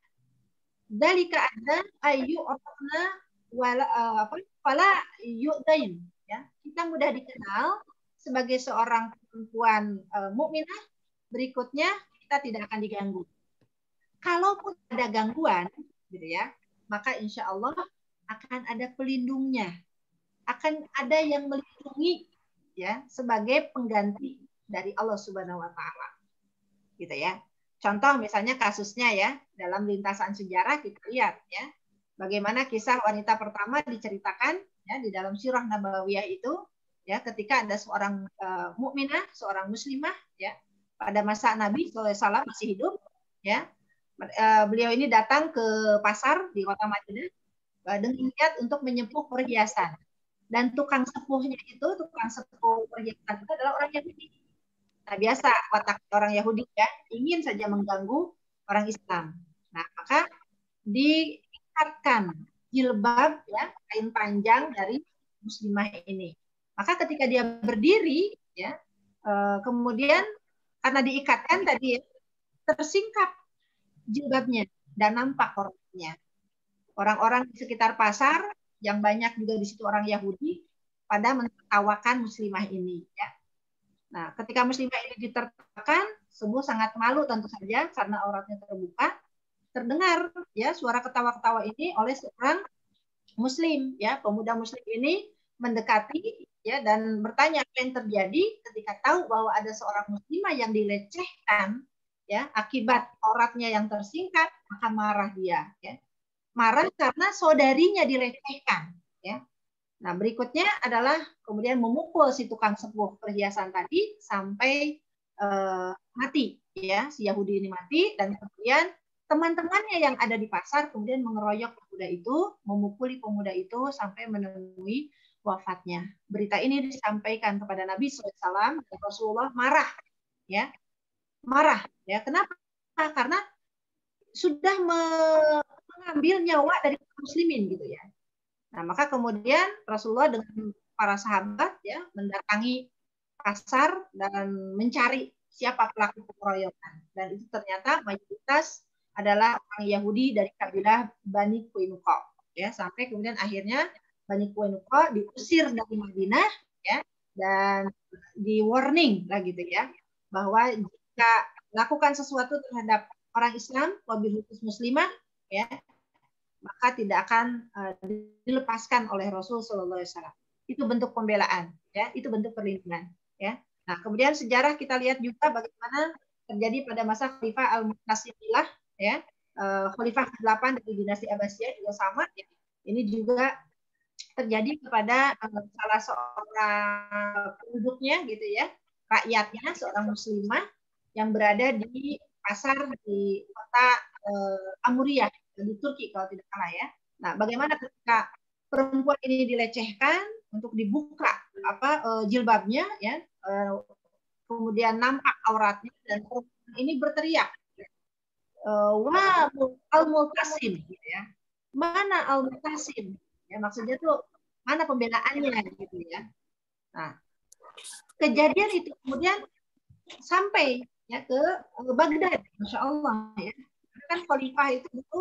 dalika ada ayu otna wala yu'dain, ya, kita mudah dikenal sebagai seorang perempuan mukminah. Berikutnya kita tidak akan diganggu. Kalaupun ada gangguan, gitu ya, maka insya Allah akan ada pelindungnya, akan ada yang melindungi, ya, sebagai pengganti dari Allah Subhanahu Wa Taala, gitu ya. Contoh misalnya kasusnya ya dalam lintasan sejarah kita lihat ya, bagaimana kisah wanita pertama diceritakan ya di dalam sirah nabawiyah itu ya, ketika ada seorang mukminah, seorang muslimah ya pada masa Nabi SAW masih hidup ya. Beliau ini datang ke pasar di kota Madinah dengan niat untuk menyepuh perhiasan. Dan tukang sepuhnya itu, tukang sepuh perhiasan itu adalah orang Yahudi. Nah, biasa watak orang Yahudi ya, ingin saja mengganggu orang Islam. Nah, maka diikatkan jilbab ya, kain panjang dari muslimah ini. Maka ketika dia berdiri ya, kemudian karena diikatkan tadi tersingkap jilbabnya dan nampak orangnya. Orang-orang di sekitar pasar yang banyak juga di situ orang Yahudi pada menertawakan muslimah ini ya. Nah, ketika muslimah ini ditertawakan, sungguh sangat malu tentu saja karena auratnya terbuka. Terdengar ya suara ketawa-ketawa ini oleh seorang muslim ya, pemuda muslim ini mendekati ya dan bertanya apa yang terjadi. Ketika tahu bahwa ada seorang muslimah yang dilecehkan ya akibat auratnya yang tersingkat, maka marah dia ya. Marah karena saudarinya dilecehkan ya. Nah, berikutnya adalah kemudian memukul si tukang sepuh perhiasan tadi sampai mati ya, si Yahudi ini mati, dan kemudian teman-temannya yang ada di pasar kemudian mengeroyok pemuda itu, memukuli pemuda itu sampai menemui wafatnya. Berita ini disampaikan kepada Nabi SAW dan Rasulullah marah ya. Marah ya. Kenapa? Karena sudah mengambil nyawa dari muslimin gitu ya. Nah, maka kemudian Rasulullah dengan para sahabat ya mendatangi pasar dan mencari siapa pelaku pengeroyokan. Dan itu ternyata mayoritas adalah orang Yahudi dari kabilah Bani Qainuqa ya, sampai kemudian akhirnya Bani Qainuqa diusir dari Madinah, ya, dan di warning lah gitu ya, bahwa jika lakukan sesuatu terhadap orang Islam, wabil khusus muslimah, ya, maka tidak akan dilepaskan oleh Rasul Shallallahu Alaihi Wasallam. Itu bentuk pembelaan, ya, itu bentuk perlindungan, ya. Nah, kemudian sejarah kita lihat juga bagaimana terjadi pada masa Khalifah Al-Mu'tasimillah, ya, Khalifah ke-8 dari dinasti Abbasiyah juga sama, ya. Ini juga terjadi kepada salah seorang penduduknya gitu ya, rakyatnya, seorang muslimah yang berada di pasar di kota Amuriyah di Turki kalau tidak salah ya. Nah, bagaimana ketika perempuan ini dilecehkan untuk dibuka jilbabnya ya, kemudian nampak auratnya dan perempuan ini berteriak, wah al-multasim gitu ya. Mana al-multasim? Ya, maksudnya tuh mana pembelaannya gitu ya. Nah, kejadian itu kemudian sampai ya ke Baghdad, Masya Allah ya. Kan khalifah itu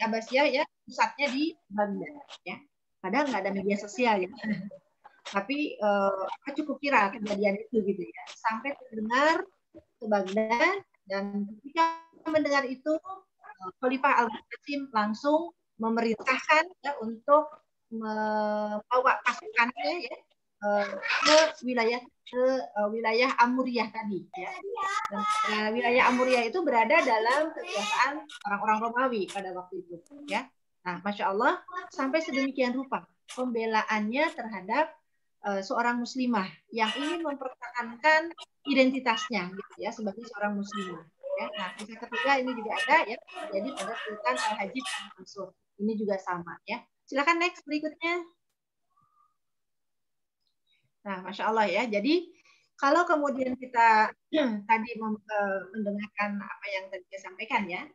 Abbasiyah ya, pusatnya di Baghdad ya. Padahal nggak ada media sosial ya. Tapi cukup viral kejadian itu gitu ya. Sampai terdengar ke Baghdad, dan ketika mendengar itu Khalifah Al-Mu'tasim langsung memerintahkan ya untuk membawa pasukannya ya ke wilayah Amuriyah tadi ya. Dan, wilayah Amuriyah itu berada dalam kekuasaan orang-orang Romawi pada waktu itu ya. Nah, Masya Allah, sampai sedemikian rupa pembelaannya terhadap seorang muslimah yang ingin mempertahankan identitasnya gitu ya, sebagai seorang muslimah ya. Nah, kisah ketiga ini juga ada ya, jadi pada Sultan Al-Hajib Mansur. Ini juga sama ya. Silakan next berikutnya. Nah, Masya Allah ya. Jadi kalau kemudian kita tadi mendengarkan apa yang tadi saya sampaikan ya,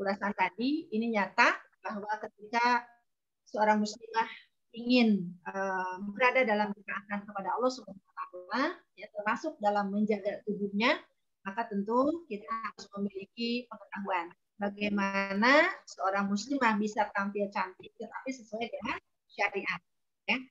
ulasan tadi, ini nyata bahwa ketika seorang muslimah ingin berada dalam ketaatan kepada Allah Subhanahu wa taala, ya, termasuk dalam menjaga tubuhnya, maka tentu kita harus memiliki pengetahuan bagaimana seorang muslimah bisa tampil cantik tetapi sesuai dengan syariat ya.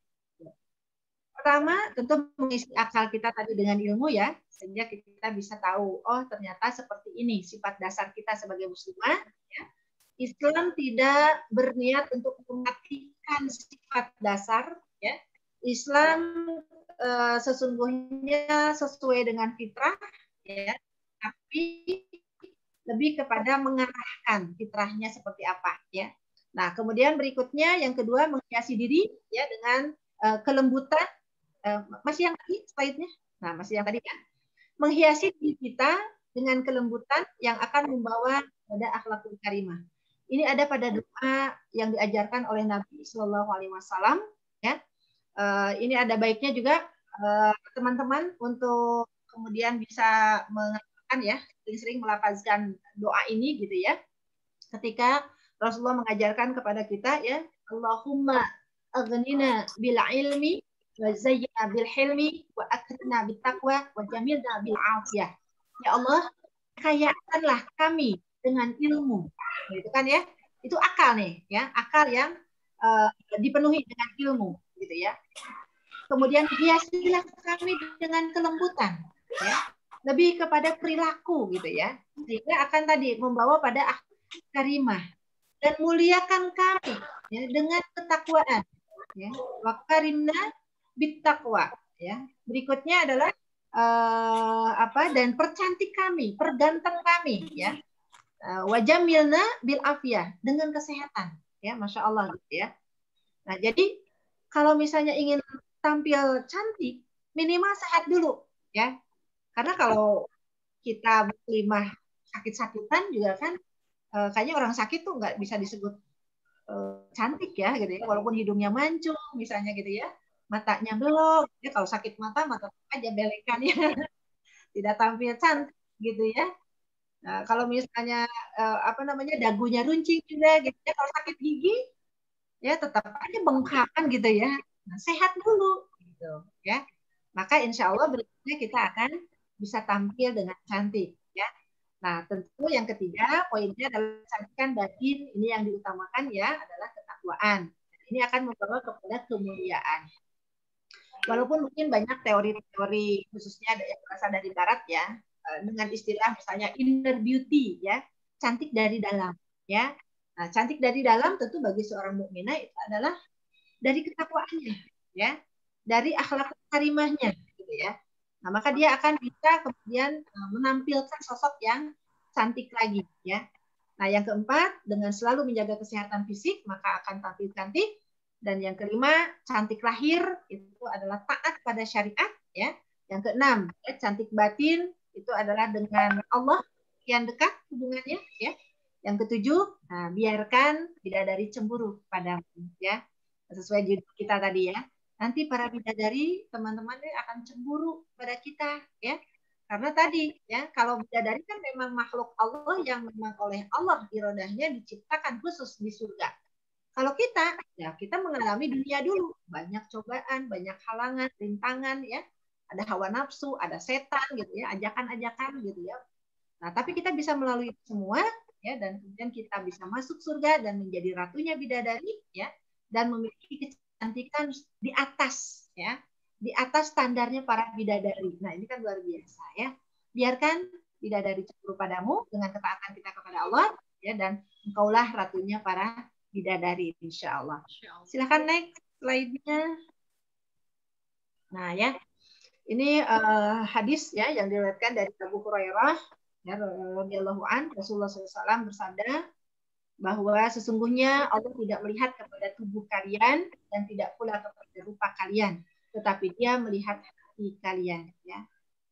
Pertama, tentu mengisi akal kita tadi dengan ilmu ya, sehingga kita bisa tahu, oh ternyata seperti ini sifat dasar kita sebagai muslimah ya. Islam tidak berniat untuk mematikan sifat dasar ya. Islam sesungguhnya sesuai dengan fitrah ya, tapi lebih kepada mengarahkan fitrahnya seperti apa ya. Nah, kemudian berikutnya yang kedua, menghiasi diri ya dengan kelembutan. Masih yang tadi slide-nya? Nah, masih yang tadi kan. Menghiasi diri kita dengan kelembutan yang akan membawa pada akhlakul karimah. Ini ada pada doa yang diajarkan oleh Nabi Shallallahu Alaihi Wasallam ya. Ini ada baiknya juga teman-teman untuk kemudian bisa mengatakan ya, sering-sering melafazkan doa ini gitu ya. Ketika Rasulullah mengajarkan kepada kita ya, Allahumma aghnina bil ilmi wa zayyina bil hilmi wa akrimna bit taqwa wa jamilna bil afiyah. Ya Allah, kayakanlah kami dengan ilmu. Gitu kan ya. Itu akal nih ya, akal yang dipenuhi dengan ilmu gitu ya. Kemudian hiasilah kami dengan kelembutan ya. Lebih kepada perilaku gitu ya. Sehingga akan tadi membawa pada karimah, dan muliakan kami ya dengan ketakwaan ya. Wa karimna bit taqwa ya. Berikutnya adalah dan percantik kami, perganteng kami ya. Wajamilna bil afiyah, dengan kesehatan ya, Masya Allah gitu ya. Nah, jadi kalau misalnya ingin tampil cantik, minimal sehat dulu ya. Karena kalau kita muslimah sakit-sakitan juga kan kayaknya orang sakit tuh nggak bisa disebut cantik ya gitu ya, walaupun hidungnya mancung misalnya gitu ya, matanya belok ya. Kalau sakit mata aja belekan ya, tidak tampil cantik gitu ya. Nah, kalau misalnya dagunya runcing juga gitu ya, kalau sakit gigi ya tetap aja bengkakan gitu ya. Nah, sehat dulu gitu ya. Maka insya Allah berikutnya kita akan bisa tampil dengan cantik ya. Nah, tentu yang ketiga poinnya adalah kecantikan batin. Ini yang diutamakan ya adalah ketakwaan. Ini akan membawa kepada kemuliaan. Walaupun mungkin banyak teori-teori khususnya yang berasal dari barat ya, dengan istilah misalnya inner beauty ya, cantik dari dalam ya. Nah, cantik dari dalam tentu bagi seorang mukminah itu adalah dari ketakwaannya ya, dari akhlak karimahnya gitu ya. Nah, maka dia akan bisa kemudian menampilkan sosok yang cantik lagi ya. Nah, yang keempat, dengan selalu menjaga kesehatan fisik maka akan tampil cantik. Dan yang kelima, cantik lahir itu adalah taat pada syariat ya. Yang keenam, ya, cantik batin itu adalah dengan Allah yang dekat hubungannya ya. Yang ketujuh, nah, biarkan bidadari cemburu padamu ya. Sesuai judul kita tadi ya. Nanti para bidadari teman-teman akan cemburu pada kita ya. Karena tadi ya, kalau bidadari kan memang makhluk Allah yang memang oleh Allah irodahnya diciptakan khusus di surga. Kalau kita, ya kita mengalami dunia dulu. Banyak cobaan, banyak halangan, rintangan, ya. Ada hawa nafsu, ada setan, gitu ya, ajakan-ajakan, gitu ya. Nah, tapi kita bisa melalui itu semua, ya, dan kemudian kita bisa masuk surga dan menjadi ratunya bidadari, ya, dan memiliki kecantikan di atas, ya, di atas standarnya para bidadari. Nah, ini kan luar biasa, ya. Biarkan bidadari cemburu padamu dengan ketaatan kita kepada Allah, ya, dan engkaulah ratunya para bidadari, insya Allah. Silahkan next slide-nya. Nah ya, ini hadis ya yang diriwayatkan dari Abu Hurairah ya, radhiyallahu an, Rasulullah SAW bersabda bahwa sesungguhnya Allah tidak melihat kepada tubuh kalian dan tidak pula kepada rupa kalian, tetapi Dia melihat hati kalian. Ya.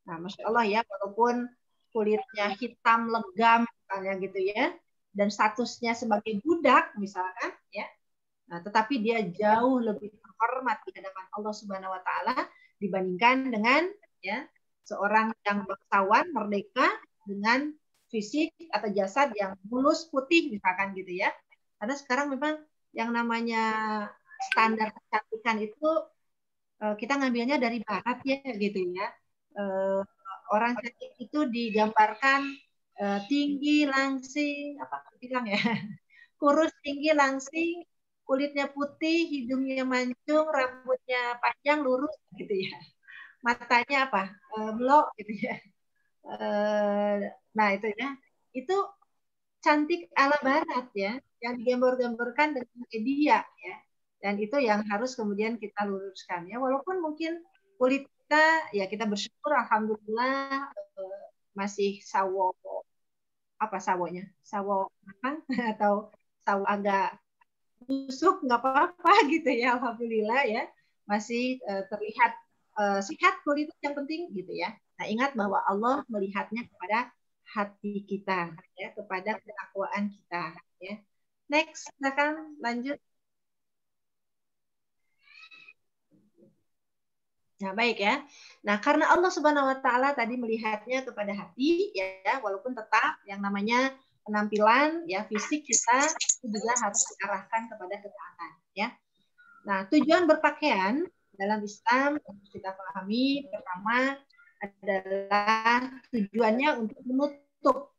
Nah, masya Allah ya, walaupun kulitnya hitam legam misalnya gitu ya, dan statusnya sebagai budak misalkan ya, nah, tetapi dia jauh lebih terhormat di hadapan Allah Subhanahu Wa Taala dibandingkan dengan ya seorang yang bangsawan merdeka dengan fisik atau jasad yang mulus putih misalkan gitu ya. Karena sekarang memang yang namanya standar kecantikan itu kita ngambilnya dari barat ya gitu ya. Orang cantik itu digambarkan tinggi, langsing, apa bilang ya, kurus, tinggi, langsing, kulitnya putih, hidungnya mancung, rambutnya panjang, lurus, gitu ya. Matanya apa? Blok, gitu ya. Nah itu ya, itu cantik ala barat ya, yang digambar-gambarkan dengan media ya, dan itu yang harus kemudian kita luruskan ya. Walaupun mungkin kulit kita, ya kita bersyukur, alhamdulillah masih sawo apa sawonya sawo atau sawo agak busuk nggak apa-apa gitu ya, alhamdulillah ya masih terlihat sehat kulit yang penting gitu ya. Nah ingat bahwa Allah melihatnya kepada hati kita ya, kepada ketakwaan kita ya. Next, silakan lanjut. Nah, baik ya. Nah, karena Allah Subhanahu wa taala tadi melihatnya kepada hati ya, walaupun tetap yang namanya penampilan ya fisik kita itu juga harus diarahkan kepada ketaatan ya. Nah, tujuan berpakaian dalam Islam yang kita pahami pertama adalah tujuannya untuk menutup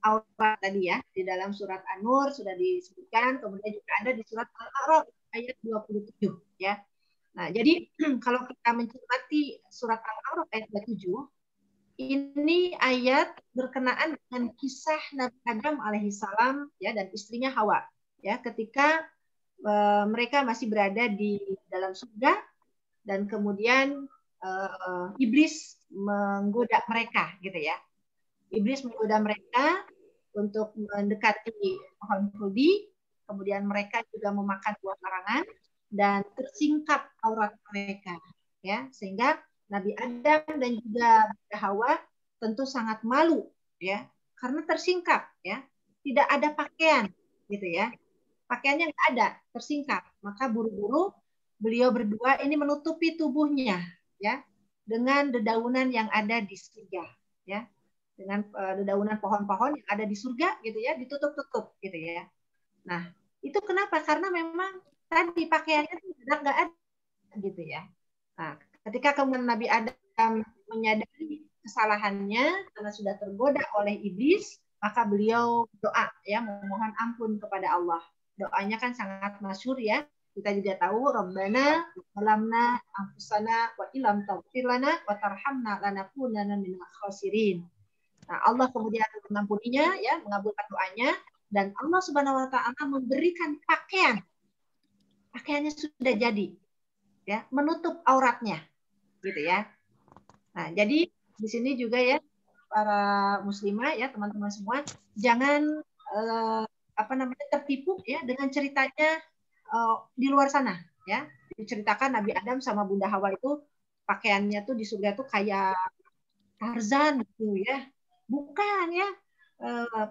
aurat tadi ya. Di dalam surat An-Nur sudah disebutkan, kemudian juga ada di surat Al-A'raf ayat 27 ya. Nah, jadi kalau kita mencermati surat Al-A'raf ayat 27, ini ayat berkenaan dengan kisah Nabi Adam alaihissalam ya dan istrinya Hawa ya ketika mereka masih berada di dalam surga dan kemudian iblis menggoda mereka gitu ya. Iblis menggoda mereka untuk mendekati pohon khuldi, kemudian mereka juga memakan buah larangan dan tersingkap aurat mereka ya, sehingga Nabi Adam dan juga Hawa tentu sangat malu ya karena tersingkap ya, tidak ada pakaian gitu ya, pakaiannya nggak ada, tersingkap, maka buru-buru beliau berdua ini menutupi tubuhnya ya dengan dedaunan yang ada di surga ya, dengan dedaunan pohon-pohon yang ada di surga gitu ya, ditutup-tutup gitu ya. Nah itu kenapa? Karena memang tadi pakaiannya tidak ada gitu ya. Nah, ketika kemudian Nabi Adam menyadari kesalahannya karena sudah tergoda oleh iblis, maka beliau doa ya memohon ampun kepada Allah. Doanya kan sangat masyhur ya. Kita juga tahu Rabbana zalamna anfusana wa illam taghfir lana wa tarhamna lanakunanna minal khasirin. Nah, Allah kemudian mengampuninya ya, mengabulkan doanya dan Allah Subhanahu wa taala memberikan pakaian. Pakaiannya sudah jadi ya, menutup auratnya. Gitu ya. Nah, jadi di sini juga ya para muslimah ya teman-teman semua jangan tertipu ya dengan ceritanya di luar sana ya. Diceritakan Nabi Adam sama Bunda Hawa itu pakaiannya tuh di surga tuh kayak Tarzan gitu ya. Bukan ya.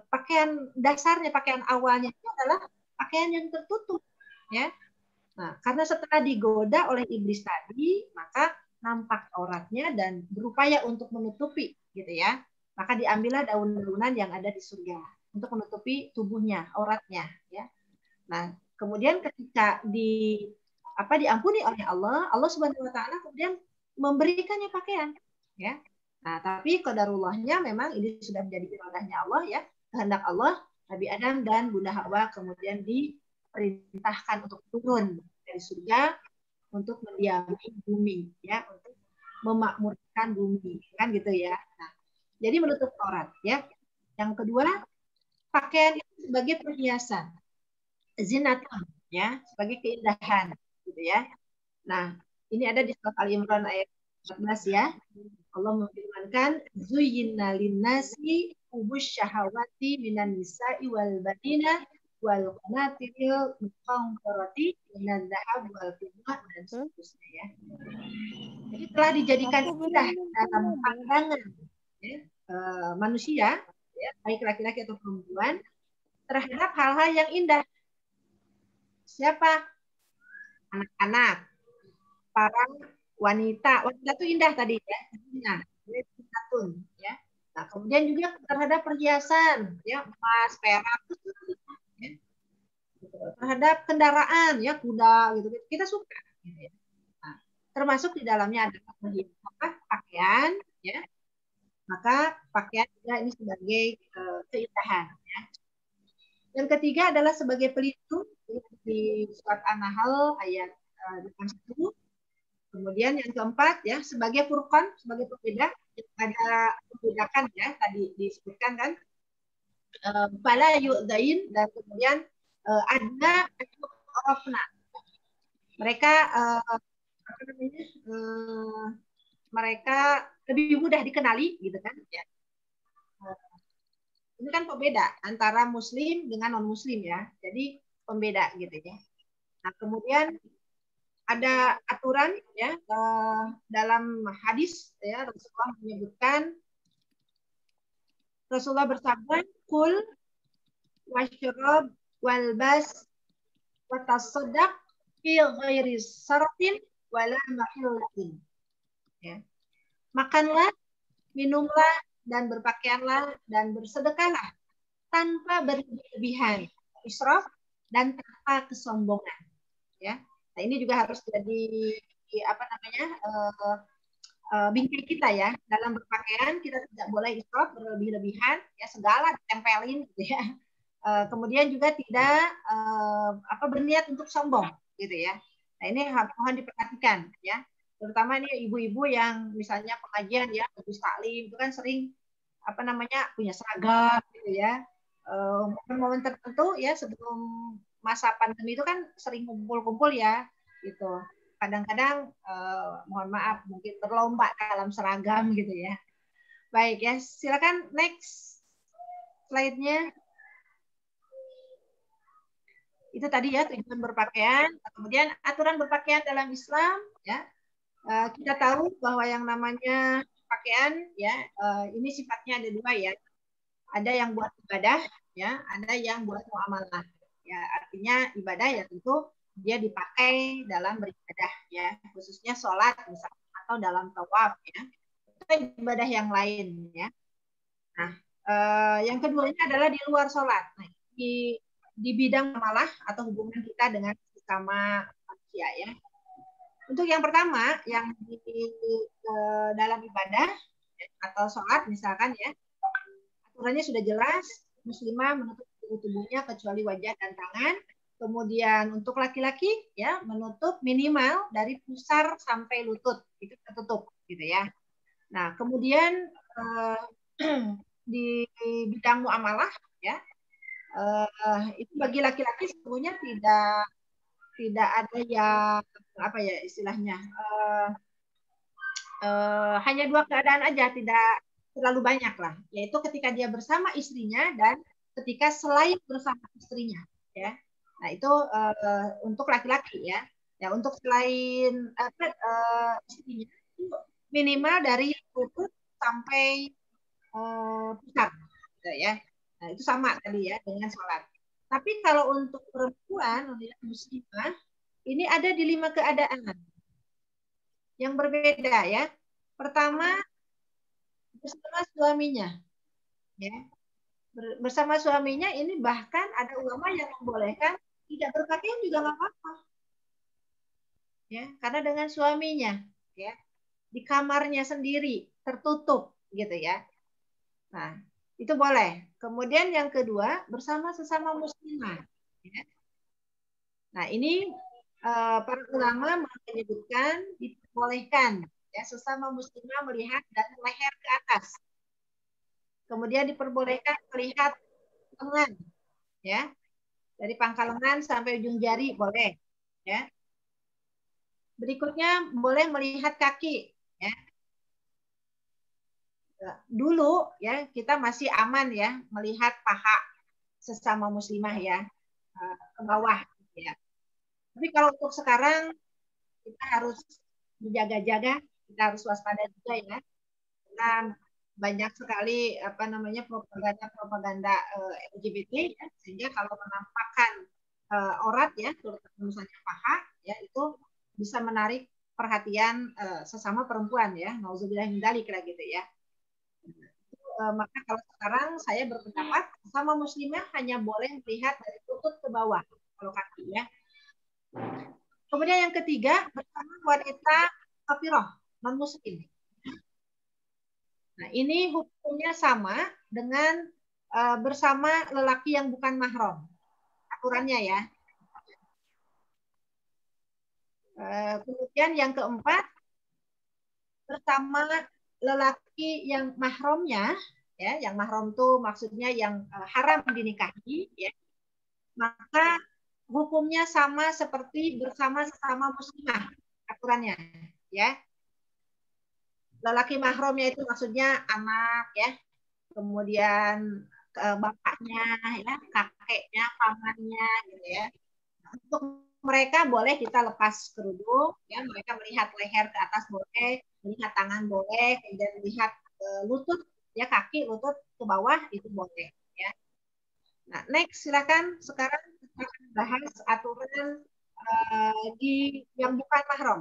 Pakaian dasarnya, pakaian awalnya itu adalah pakaian yang tertutup ya. Nah, karena setelah digoda oleh iblis tadi, maka nampak auratnya dan berupaya untuk menutupi gitu ya. Maka diambillah daun-daunan yang ada di surga untuk menutupi tubuhnya, auratnya ya. Nah, kemudian ketika diampuni oleh Allah, Allah Subhanahu wa taala kemudian memberikannya pakaian ya. Nah, tapi qadarullahnya memang ini sudah menjadi iradahnya Allah ya, kehendak Allah, Nabi Adam dan Bunda Hawa kemudian diperintahkan untuk turun dari surga untuk mendiami bumi ya, untuk memakmurkan bumi kan gitu ya. Nah, jadi menutup aurat ya. Yang kedua, pakaian itu sebagai perhiasan, zinatun ya, sebagai keindahan gitu ya. Nah, ini ada di surat Ali Imran ayat 14 ya. Allah memfirmankan zuyyina linnasi hubus syahawati minan nisa'i wal banina wal qanatiril muqantarati minadz dzahab wal fiddah dan seterusnya ya. Jadi telah dijadikan indah dalam pandangan ya, manusia ya, baik laki-laki atau perempuan terhadap hal-hal yang indah. Siapa? Anak-anak, para wanita. Wanita itu indah tadi ya. Nah, ya. Nah, kemudian juga terhadap perhiasan ya, emas, perak ya. Terhadap kendaraan ya, kuda gitu. Kita suka gitu ya. Nah, termasuk di dalamnya ada pakaian ya. Maka pakaian juga ini sebagai keindahan ya. Yang ketiga adalah sebagai pelindung di surat An-Nahl ayat 81. Kemudian yang keempat ya sebagai furqan, sebagai pembeda, ada membedakan ya tadi disebutkan kan fala yu'zain dan kemudian ada arafna. Mereka mereka lebih mudah dikenali gitu kan ya. Ini kan pembeda antara muslim dengan non muslim ya. Jadi pembeda gitu ya. Nah, kemudian ada aturan ya dalam hadis ya Rasulullah menyebutkan, Rasulullah bersabda kul wasyrab walbas watasaddaq fi ghairi sarfin wala mahillatin ya. Makanlah, minumlah dan berpakaianlah dan bersedekahlah tanpa berlebihan, israf dan tanpa kesombongan ya. Nah, ini juga harus jadi bingkai kita ya. Dalam berpakaian kita tidak boleh israf, berlebih-lebihan ya, segala ditempelin gitu ya. Kemudian juga tidak berniat untuk sombong gitu ya. Nah, ini mohon diperhatikan ya. Terutama ini ibu-ibu yang misalnya pengajian ya, habis taklim itu kan sering punya seragam gitu ya. Momen-momen tertentu ya sebelum masa pandemi itu kan sering kumpul-kumpul ya gitu. Kadang-kadang mohon maaf mungkin berlomba dalam seragam gitu ya. Baik ya, silakan next slide-nya. Itu tadi ya tujuan berpakaian. Kemudian aturan berpakaian dalam Islam ya. Kita tahu bahwa yang namanya pakaian ya ini sifatnya ada dua ya. Ada yang buat ibadah ya, ada yang buat muamalah. Ya, artinya ibadah ya tentu dia dipakai dalam beribadah ya, khususnya sholat misalnya atau dalam tawaf ya. Itu ibadah yang lain ya. Nah, yang keduanya adalah di luar sholat. Nah, di bidang muamalah atau hubungan kita dengan sesama manusia ya. Untuk yang pertama yang di dalam ibadah atau sholat misalkan ya, aturannya sudah jelas, muslimah menutup seluruh tubuhnya kecuali wajah dan tangan. Kemudian untuk laki-laki ya menutup minimal dari pusar sampai lutut itu tertutup gitu ya. Nah kemudian di bidang muamalah ya itu bagi laki-laki sebetulnya tidak ada yang apa ya istilahnya hanya dua keadaan aja, tidak terlalu banyak lah, yaitu ketika dia bersama istrinya dan ketika selain bersama istrinya ya. Nah itu untuk laki-laki ya. Ya untuk selain istrinya itu minimal dari lutut sampai pusar gitu ya. Nah itu sama tadi ya dengan sholat. Tapi kalau untuk perempuan muslimah ini ada di 5 keadaan yang berbeda ya. Pertama bersama suaminya ya. Bersama suaminya ini bahkan ada ulama yang membolehkan tidak berpakaian juga nggak apa-apa ya, karena dengan suaminya ya di kamarnya sendiri tertutup gitu ya. Nah itu boleh. Kemudian yang kedua bersama sesama muslimah ya. Nah ini para ulama menyebutkan diperbolehkan ya sesama muslimah melihat dari leher ke atas. Kemudian diperbolehkan melihat lengan ya. Dari pangkal lengan sampai ujung jari boleh ya. Berikutnya boleh melihat kaki ya. Dulu ya kita masih aman ya melihat paha sesama muslimah ya ke bawah ya. Tapi kalau untuk sekarang kita harus berjaga-jaga, kita harus waspada juga ya. Karena banyak sekali apa namanya propaganda LGBT ya, sehingga kalau menampakkan aurat ya terutama misalnya paha ya itu bisa menarik perhatian sesama perempuan ya, nauzubillah min dzalik gitu ya. Maka kalau sekarang saya berpendapat sama muslimah hanya boleh melihat dari lutut ke bawah kalau kaki ya. Kemudian yang ketiga bersama wanita kafirah non muslim. Nah ini hukumnya sama dengan bersama lelaki yang bukan mahram aturannya ya. Kemudian yang keempat bersama lelaki yang mahramnya ya, yang mahram itu maksudnya yang haram dinikahi ya, maka hukumnya sama seperti bersama sesama muslimah aturannya ya. Lelaki mahramnya itu maksudnya anak ya, kemudian bapaknya ya, kakeknya, pamannya gitu ya. Untuk mereka boleh kita lepas kerudung ya, mereka melihat leher ke atas boleh, melihat tangan boleh, kemudian melihat lutut ya, kaki lutut ke bawah itu boleh ya. Nah, next silakan sekarang kita akan bahas aturan di yang bukan mahram.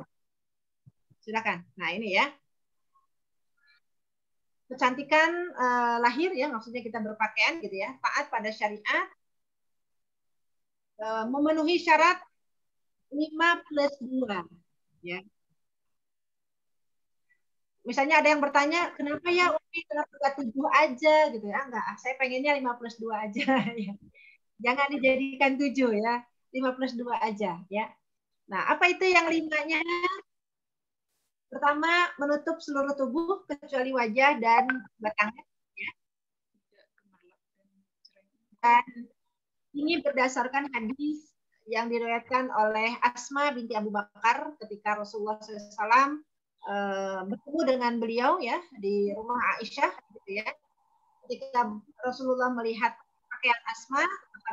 Silakan. Nah, ini ya. Kecantikan lahir ya, maksudnya kita berpakaian gitu ya, taat pada syariat, memenuhi syarat 5+2 ya. Misalnya ada yang bertanya, kenapa ya Umi kenapa nggak 7 aja gitu ya? Enggak, saya pengennya 5+2 aja ya. Jangan dijadikan 7 ya, 5+2 aja ya. Nah, apa itu yang 5-nya? Pertama, menutup seluruh tubuh kecuali wajah dan batangnya ya. Dan ini berdasarkan hadis yang diriwayatkan oleh Asma binti Abu Bakar ketika Rasulullah SAW bertemu dengan beliau ya di rumah Aisyah gitu ya. Ketika Rasulullah melihat pakaian Asma, maka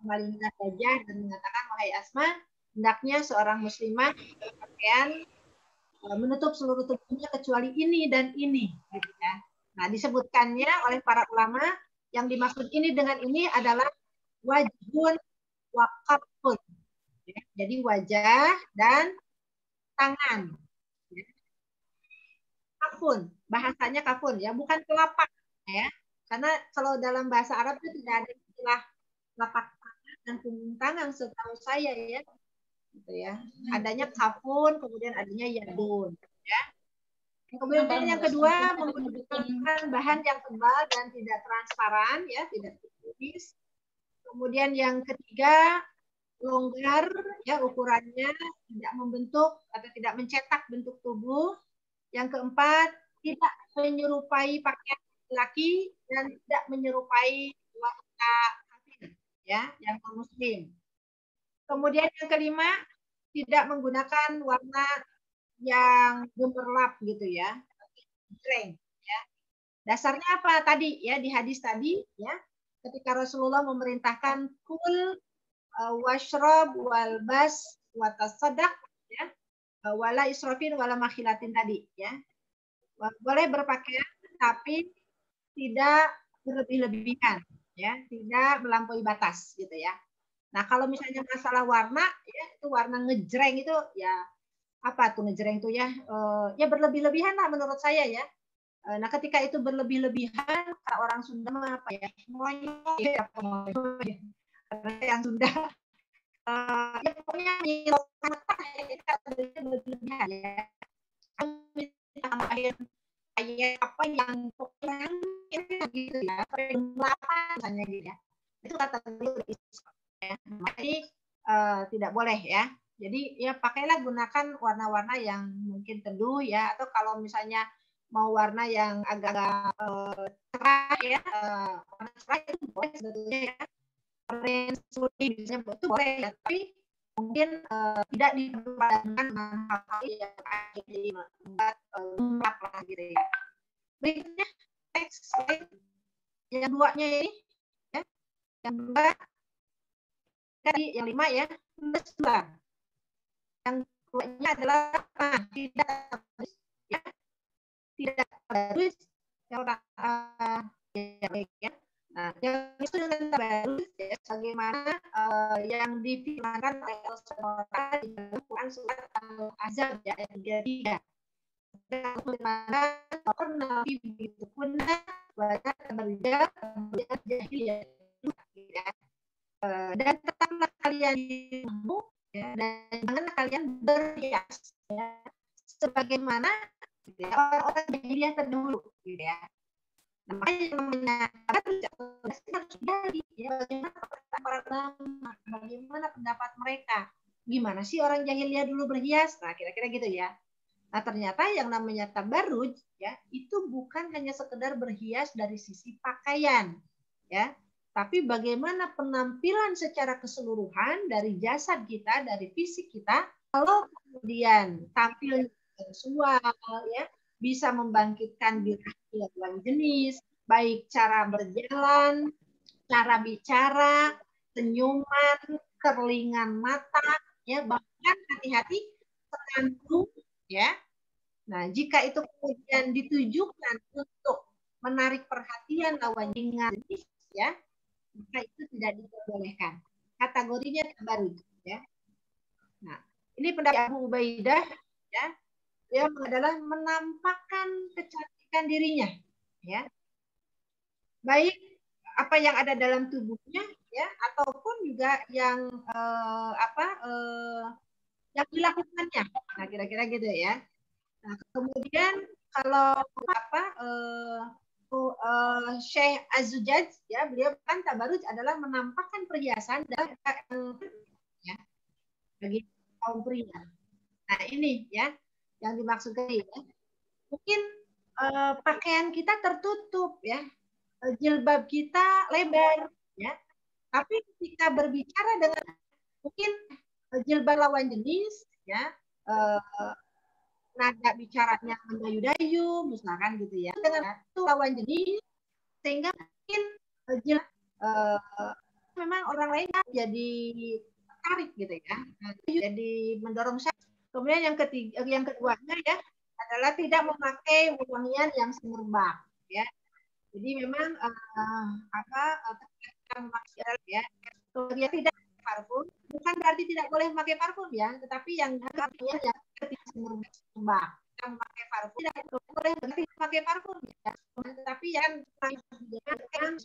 memalingkan wajah dan mengatakan, wahai Asma, hendaknya seorang muslimah berpakaian menutup seluruh tubuhnya kecuali ini dan ini gitu ya. Nah, disebutkannya oleh para ulama yang dimaksud ini dengan ini adalah wajhun wa kafun. Ya, jadi wajah dan tangan. Ya. Kafun, bahasanya kafun ya, bukan telapak ya. Karena kalau dalam bahasa Arab itu tidak ada istilah telapak tangan dan punggung tangan setahu saya ya. Gitu ya. Adanya kafun, kemudian adanya yadun ya. Kemudian yang kedua, menggunakan bahan yang tebal dan tidak transparan, ya, tidak tipis. Kemudian yang ketiga, longgar, ya, ukurannya, tidak membentuk atau tidak mencetak bentuk tubuh. Yang keempat, tidak menyerupai pakaian laki dan tidak menyerupai wanita kafir, ya, yang non-muslim. Kemudian yang kelima, tidak menggunakan warna yang gemerlap gitu ya, jreng, ya. Dasarnya apa tadi ya, di hadis tadi ya, ketika Rasulullah memerintahkan kul washrab wal bas wa tasaddaq, ya, wala israfin wala makhilatin tadi ya. Boleh berpakaian tapi tidak berlebih-lebihan, ya, tidak melampaui batas gitu ya. Nah, kalau misalnya masalah warna ya, itu warna ngejreng itu ya, apa tuh ngejreng itu ya, ya berlebih-lebihan lah menurut saya ya. Nah, ketika itu berlebih-lebihan, orang Sunda apa ya, semuanya yang Sunda, ya pokoknya berlebih-lebihan ya. Ayat apa yang pokoknya gitu ya, misalnya gitu ya, itu kata ya. Jadi tidak boleh ya. Jadi ya pakailah, gunakan warna-warna yang mungkin teduh ya, atau kalau misalnya mau warna yang agak-agak cerah ya, warna cerah itu boleh sebetulnya ya. Orange, putih misalnya itu boleh ya, tapi mungkin tidak dipadankan dengan hal-hal yang jadi membuat gelap lah gitu ya. Berikutnya teks yang duanya ini ya, yang dua tadi, yang lima ya, plus dua. Yang keduanya adalah tidak ya, tidak tabarus, yang ya. Nah, yang itu dengan tabarus ya, sebagaimana yang difirmankan oleh Allah di dalam Quran surat Al-Ahzab ya, ayat 33. Bagaimana nabi begitu pun banyak berbeda jahiliyah ya. Dan tetaplah kalian ya, dan jangan kalian berhias ya, sebagaimana gitu ya, orang-orang jahiliyah terdahulu gitu ya. Nah, makanya namanya harus jadi ya, bagaimana pendapat mereka, gimana sih orang jahiliyah dulu berhias, nah kira-kira gitu ya. Nah, ternyata yang namanya tabarruj ya, itu bukan hanya sekedar berhias dari sisi pakaian ya, tapi bagaimana penampilan secara keseluruhan dari jasad kita, dari fisik kita, kalau kemudian tampil seksual ya, bisa membangkitkan birahi lawan jenis, baik cara berjalan, cara bicara, senyuman, kerlingan mata ya, bahkan hati-hati tergantung ya. Nah, jika itu kemudian ditujukan untuk menarik perhatian lawan jenis ya, maka itu tidak diperbolehkan. Kategorinya tabarruj ya. Nah, ini pendapat Abu Ubaidah ya, yang adalah menampakkan kecantikan dirinya ya, baik apa yang ada dalam tubuhnya ya, ataupun juga yang yang dilakukannya. Nah, kira-kira gitu ya. Nah, kemudian kalau Syekh Az-Zujaj ya, beliau kan tabarruj adalah menampakkan perhiasan dan ya, bagi kaum pria. Nah, ini ya yang dimaksudkan ya. Mungkin pakaian kita tertutup ya, jilbab kita lebar ya. Tapi ketika berbicara dengan mungkin jilbab lawan jenis ya, nada bicaranya mendayu-dayu misalkan gitu ya, dengan itu lawan jenis, sehingga mungkin memang orang lain jadi tertarik gitu ya, jadi mendorong saya. Kemudian yang keduanya ya adalah tidak memakai wangian yang semerbak ya. Jadi memang ya, kemudian tidak parfum, bukan berarti tidak boleh memakai parfum ya, tetapi yang tidak semerbak, memakai parfum tidak boleh berarti memakai parfum ya, tetapi yang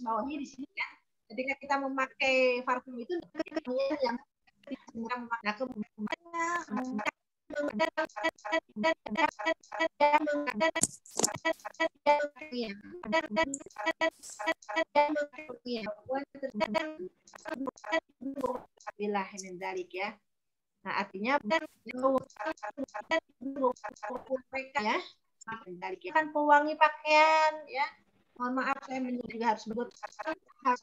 bawahi di sini ya, ketika kita memakai parfum itu yang nah, kemudian ya. Nah, artinya ya, kan pewangi pakaian ya. Mohon maaf saya juga harus sebut harus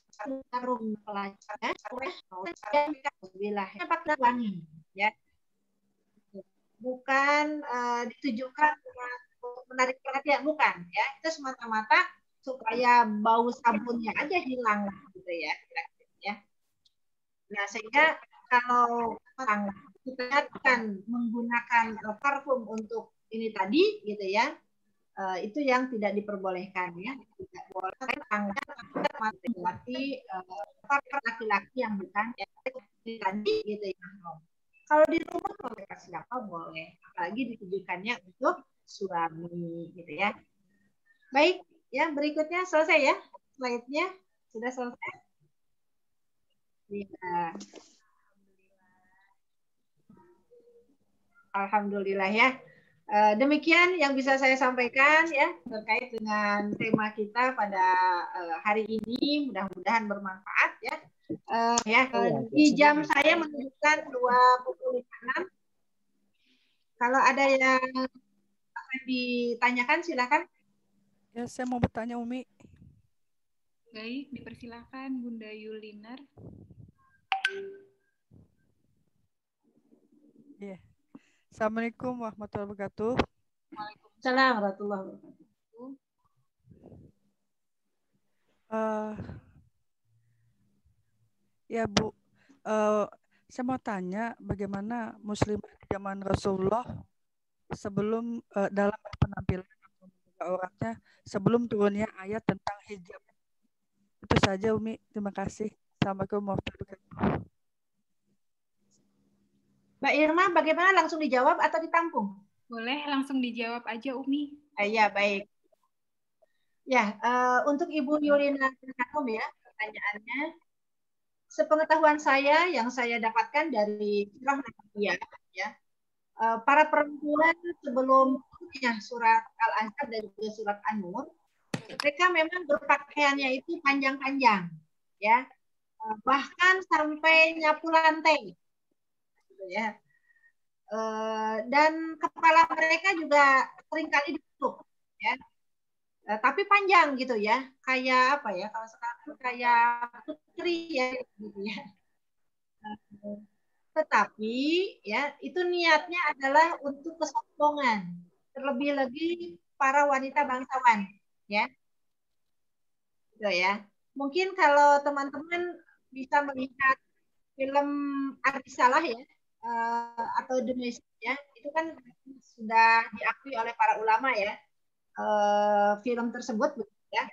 taruh pelajar ya. Pakai wangi ya. Bukan ditujukan untuk menarik perhatian, bukan ya. Itu semata-mata supaya bau sabunnya aja hilang gitu ya. Nah, sehingga kalau orang kita akan menggunakan parfum untuk ini tadi gitu ya, itu yang tidak diperbolehkan ya. Tidak boleh laki-laki yang bukan tadi gitu ya. Kalau di rumah mereka siapa boleh, apalagi ditujukannya untuk suami gitu ya. Baik, ya berikutnya selesai ya. Slide-nya sudah selesai. Ya. Alhamdulillah ya. Demikian yang bisa saya sampaikan ya terkait dengan tema kita pada hari ini. Mudah-mudahan bermanfaat ya. Di jam saya menunjukkan 20.56. Kalau ada yang akan ditanyakan silakan. Ya, saya mau bertanya Umi. Baik, dipersilakan Bunda Yulinar. Iya. Assalamualaikum warahmatullahi wabarakatuh. Waalaikumsalam warahmatullahi wabarakatuh. Ya Bu, saya mau tanya bagaimana muslimah di zaman Rasulullah sebelum dalam penampilan orangnya sebelum turunnya ayat tentang hijab. Itu saja Umi, terima kasih. Assalamualaikum warahmatullahi wabarakatuh. Mbak Irma, bagaimana, langsung dijawab atau ditampung? Boleh langsung dijawab aja, Umi. Ya, baik. Ya, untuk Ibu Yulina ya, pertanyaannya. Sepengetahuan saya, yang saya dapatkan dari surah Nabaiyah, ya, para perempuan sebelum surat Al-Ahzab dan juga surat An-Nur, mereka memang berpakaiannya itu panjang-panjang, ya, bahkan sampai nyapu lantai. Ya. Dan kepala mereka juga seringkali ditutup ya, tapi panjang gitu ya, kayak apa ya, kalau sekarang kayak putri ya gitu ya. Tetapi ya itu niatnya adalah untuk kesombongan, terlebih lagi para wanita bangsawan ya, gitu ya. Mungkin kalau teman-teman bisa melihat film Arisalah ya, atau The Message ya, itu kan sudah diakui oleh para ulama ya, film tersebut ya.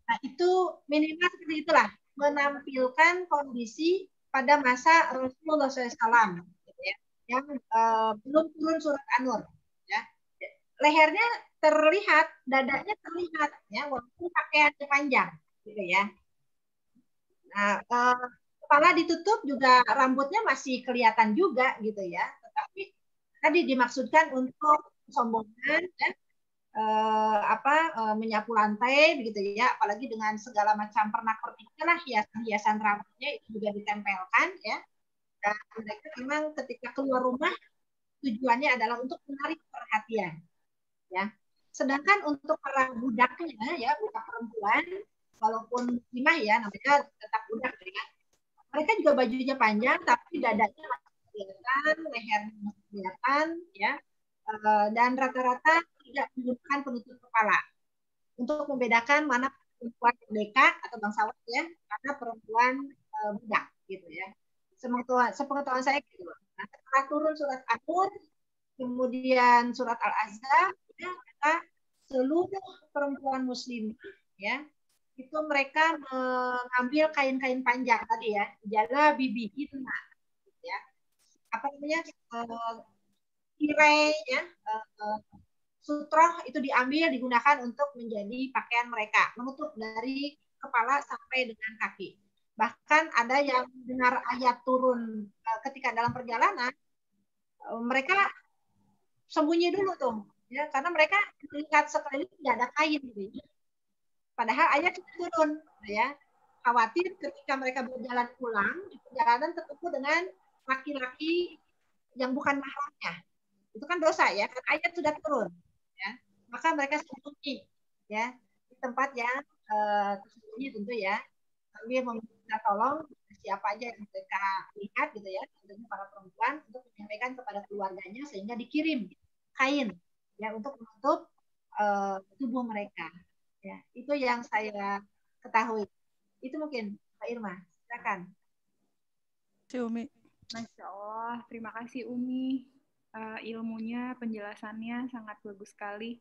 Nah, itu minimal seperti itulah, menampilkan kondisi pada masa Rasulullah SAW gitu ya, yang belum turun surat An-Nur ya. Lehernya terlihat, dadanya terlihat ya, walaupun pakaiannya panjang gitu ya. Nah, kepala ditutup juga, rambutnya masih kelihatan juga gitu ya, tetapi tadi dimaksudkan untuk kesombongan ya, menyapu lantai begitu ya, apalagi dengan segala macam pernak-perniknya lah, hiasan-hiasan rambutnya itu juga ditempelkan ya. Dan mereka memang ketika keluar rumah tujuannya adalah untuk menarik perhatian ya. Sedangkan untuk para budaknya ya, budak perempuan walaupun muslimah ya, namanya tetap budak ya, mereka juga bajunya panjang tapi dadanya masih kelihatan, lehernya masih kelihatan ya, dan rata-rata tidak menggunakan penutup kepala untuk membedakan mana perempuan merdeka atau bangsawan ya, karena perempuan budak gitu ya. Sepengetahuan saya gitu. Nah, setelah turun surat An-Nur, kemudian surat Al-Ahzab ya, maka seluruh perempuan muslim ya, itu mereka mengambil kain-kain panjang tadi ya, jala bibihinna ya, apa namanya, tirai ya, sutroh itu diambil digunakan untuk menjadi pakaian mereka, menutup dari kepala sampai dengan kaki. Bahkan ada yang dengar ayat turun ketika dalam perjalanan, mereka sembunyi dulu tuh, ya, karena mereka melihat sekeliling tidak ada kain, gitu. Padahal ayat sudah turun, ya. Khawatir ketika mereka berjalan pulang, di perjalanan ketemu dengan laki-laki yang bukan mahramnya. Itu kan dosa, ya, karena ayat sudah turun, ya. Maka mereka sembunyi, ya, di tempat yang tersembunyi tentu, ya, sambil meminta tolong siapa aja yang mereka lihat, gitu, ya, tentunya para perempuan, untuk menyampaikan kepada keluarganya sehingga dikirim kain, ya, untuk menutup tubuh mereka, ya. Itu yang saya ketahui. Itu mungkin Mbak Irma, silakan. Umi. Masya Allah, terima kasih Umi. Ilmunya, penjelasannya sangat bagus sekali.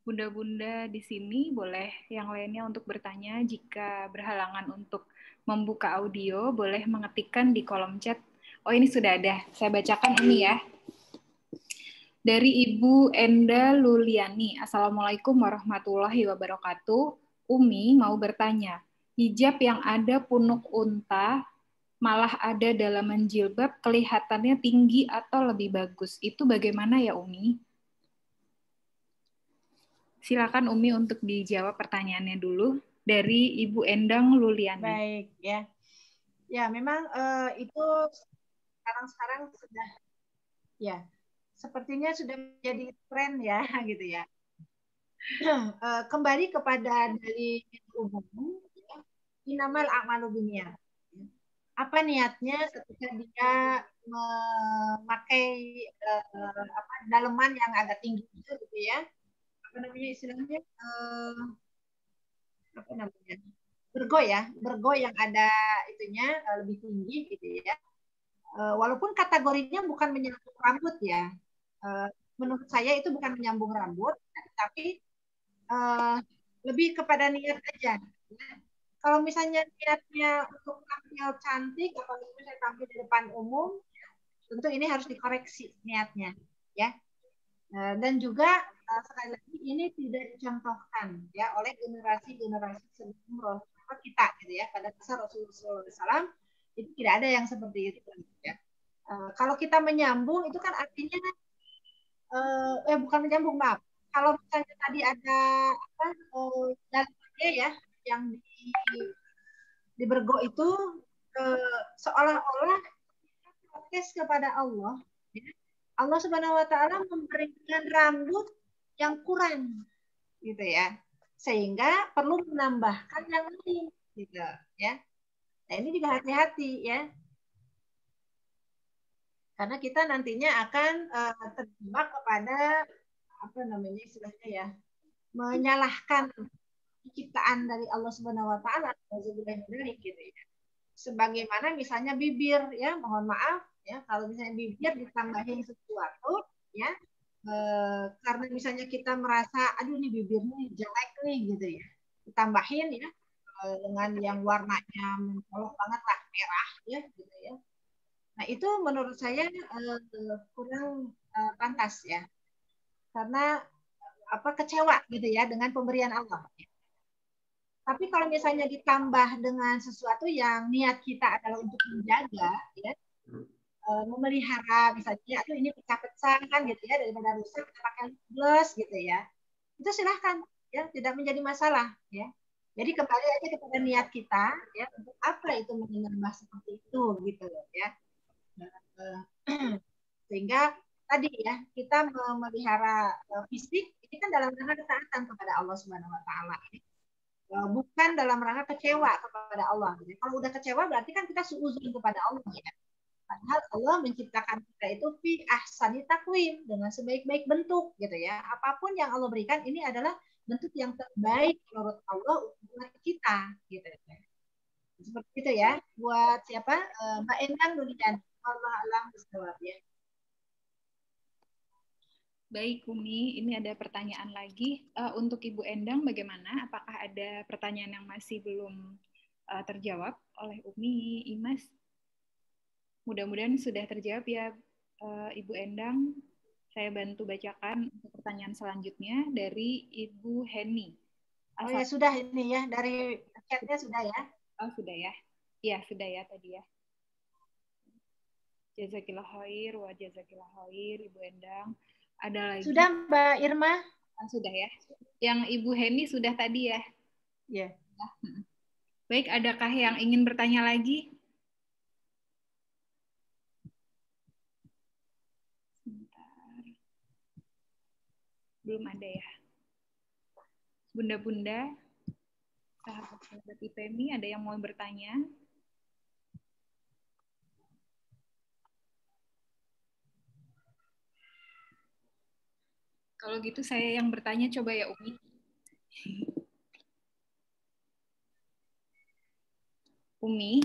Bunda-bunda di sini boleh yang lainnya untuk bertanya. Jika berhalangan untuk membuka audio, boleh mengetikkan di kolom chat. Oh, ini sudah ada. Saya bacakan ini ya. Dari Ibu Enda Luliani. Assalamualaikum warahmatullahi wabarakatuh. Umi mau bertanya, hijab yang ada punuk unta malah ada dalaman jilbab kelihatannya tinggi atau lebih bagus. Itu bagaimana ya Umi? Silakan Umi untuk dijawab pertanyaannya dulu dari Ibu Endang Luliani. Baik, ya. Ya, memang itu sekarang sudah, ya, sepertinya sudah menjadi tren, ya, gitu, ya. Kembali kepada dari umum, ya, inamal a'malu binniyat. Apa niatnya ketika dia memakai daleman yang agak tinggi itu, gitu, ya. Apa namanya istilahnya? Apa namanya? Bergo yang ada itunya lebih tinggi, gitu, ya. Walaupun kategorinya bukan menyambung rambut, ya. Menurut saya itu bukan menyambung rambut, tapi lebih kepada niat aja. Ya. Kalau misalnya niatnya untuk tampil cantik, atau misalnya tampil di depan umum, tentu ini harus dikoreksi niatnya, ya. Dan juga sekali lagi ini tidak dicontohkan, ya, oleh generasi-generasi sebelum kita, gitu, ya. Pada dasar Rasulullah SAW itu tidak ada yang seperti itu, ya. Kalau kita menyambung itu kan artinya bukan menyambung, maaf. Kalau misalnya tadi ada dalamnya, ya, yang di bergo itu seolah-olah protes kepada Allah, ya. Allah Subhanahu wa taala memberikan rambut yang kurang, gitu, ya. Sehingga perlu menambahkan yang lain, gitu, ya. Nah, ini juga hati-hati, ya. Karena kita nantinya akan terjebak kepada apa namanya istilahnya, ya, menyalahkan ciptaan dari Allah Subhanahu wa taala, gitu, ya. Sebagaimana misalnya bibir, ya, mohon maaf, ya, kalau misalnya bibir ditambahin sesuatu, ya, karena misalnya kita merasa aduh nih bibirnya jelek nih, gitu, ya, ditambahin, ya, dengan yang warnanya mencolok banget lah, merah, ya, gitu, ya. Nah, itu menurut saya kurang pantas, ya, karena kecewa, gitu, ya, dengan pemberian Allah. Tapi kalau misalnya ditambah dengan sesuatu yang niat kita adalah untuk menjaga, ya, memelihara, misalnya, aduh ini pecah-pecah kan, gitu, ya, daripada rusak kita pakai gloss, gitu, ya, itu silahkan, ya, tidak menjadi masalah, ya. Jadi kembali aja kepada niat kita, ya, untuk apa itu menambah seperti itu, gitu, ya. Sehingga tadi, ya, kita memelihara fisik ini kan dalam rangka ketaatan kepada Allah Subhanahu wa taala, bukan dalam rangka kecewa kepada Allah. Jadi, kalau udah kecewa berarti kan kita suuzon kepada Allah, ya. Padahal Allah menciptakan kita itu fi ahsani taqwim, dengan sebaik-baik bentuk, gitu, ya. Apapun yang Allah berikan ini adalah bentuk yang terbaik menurut Allah buat kita, gitu, ya. Seperti itu, ya. Buat siapa? Mbak Endang Lulian. Allah alam bisawab, ya. Baik, Umi, ini ada pertanyaan lagi. Untuk Ibu Endang, bagaimana? Apakah ada pertanyaan yang masih belum terjawab oleh Umi, Imas? Mudah-mudahan sudah terjawab, ya, Ibu Endang. Saya bantu bacakan untuk pertanyaan selanjutnya dari Ibu Heni. Oh ya, sudah ini, ya, dari chatnya sudah, ya. Oh, sudah, ya. Iya, sudah, ya, tadi, ya. Jazakillah khair wa jazakillah khair, Ibu Endang. Ada lagi? Sudah Mbak Irma? Sudah ya. Yang Ibu Heni sudah tadi ya? Ya. Baik, adakah yang ingin bertanya lagi? Sebentar. Belum ada ya. Bunda-bunda, sahabat-sahabat IPMI, ada yang mau bertanya? Kalau gitu saya yang bertanya, coba ya Umi. Umi.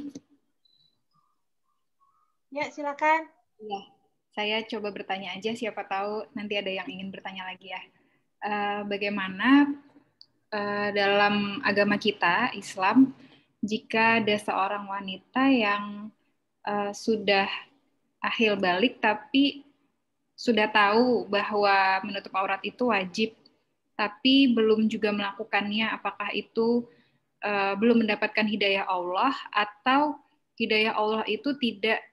Ya, silakan. Ya, saya coba bertanya aja, siapa tahu nanti ada yang ingin bertanya lagi ya. Bagaimana dalam agama kita, Islam, jika ada seorang wanita yang sudah akhil balik tapi sudah tahu bahwa menutup aurat itu wajib, tapi belum juga melakukannya, apakah itu belum mendapatkan hidayah Allah atau hidayah Allah itu tidak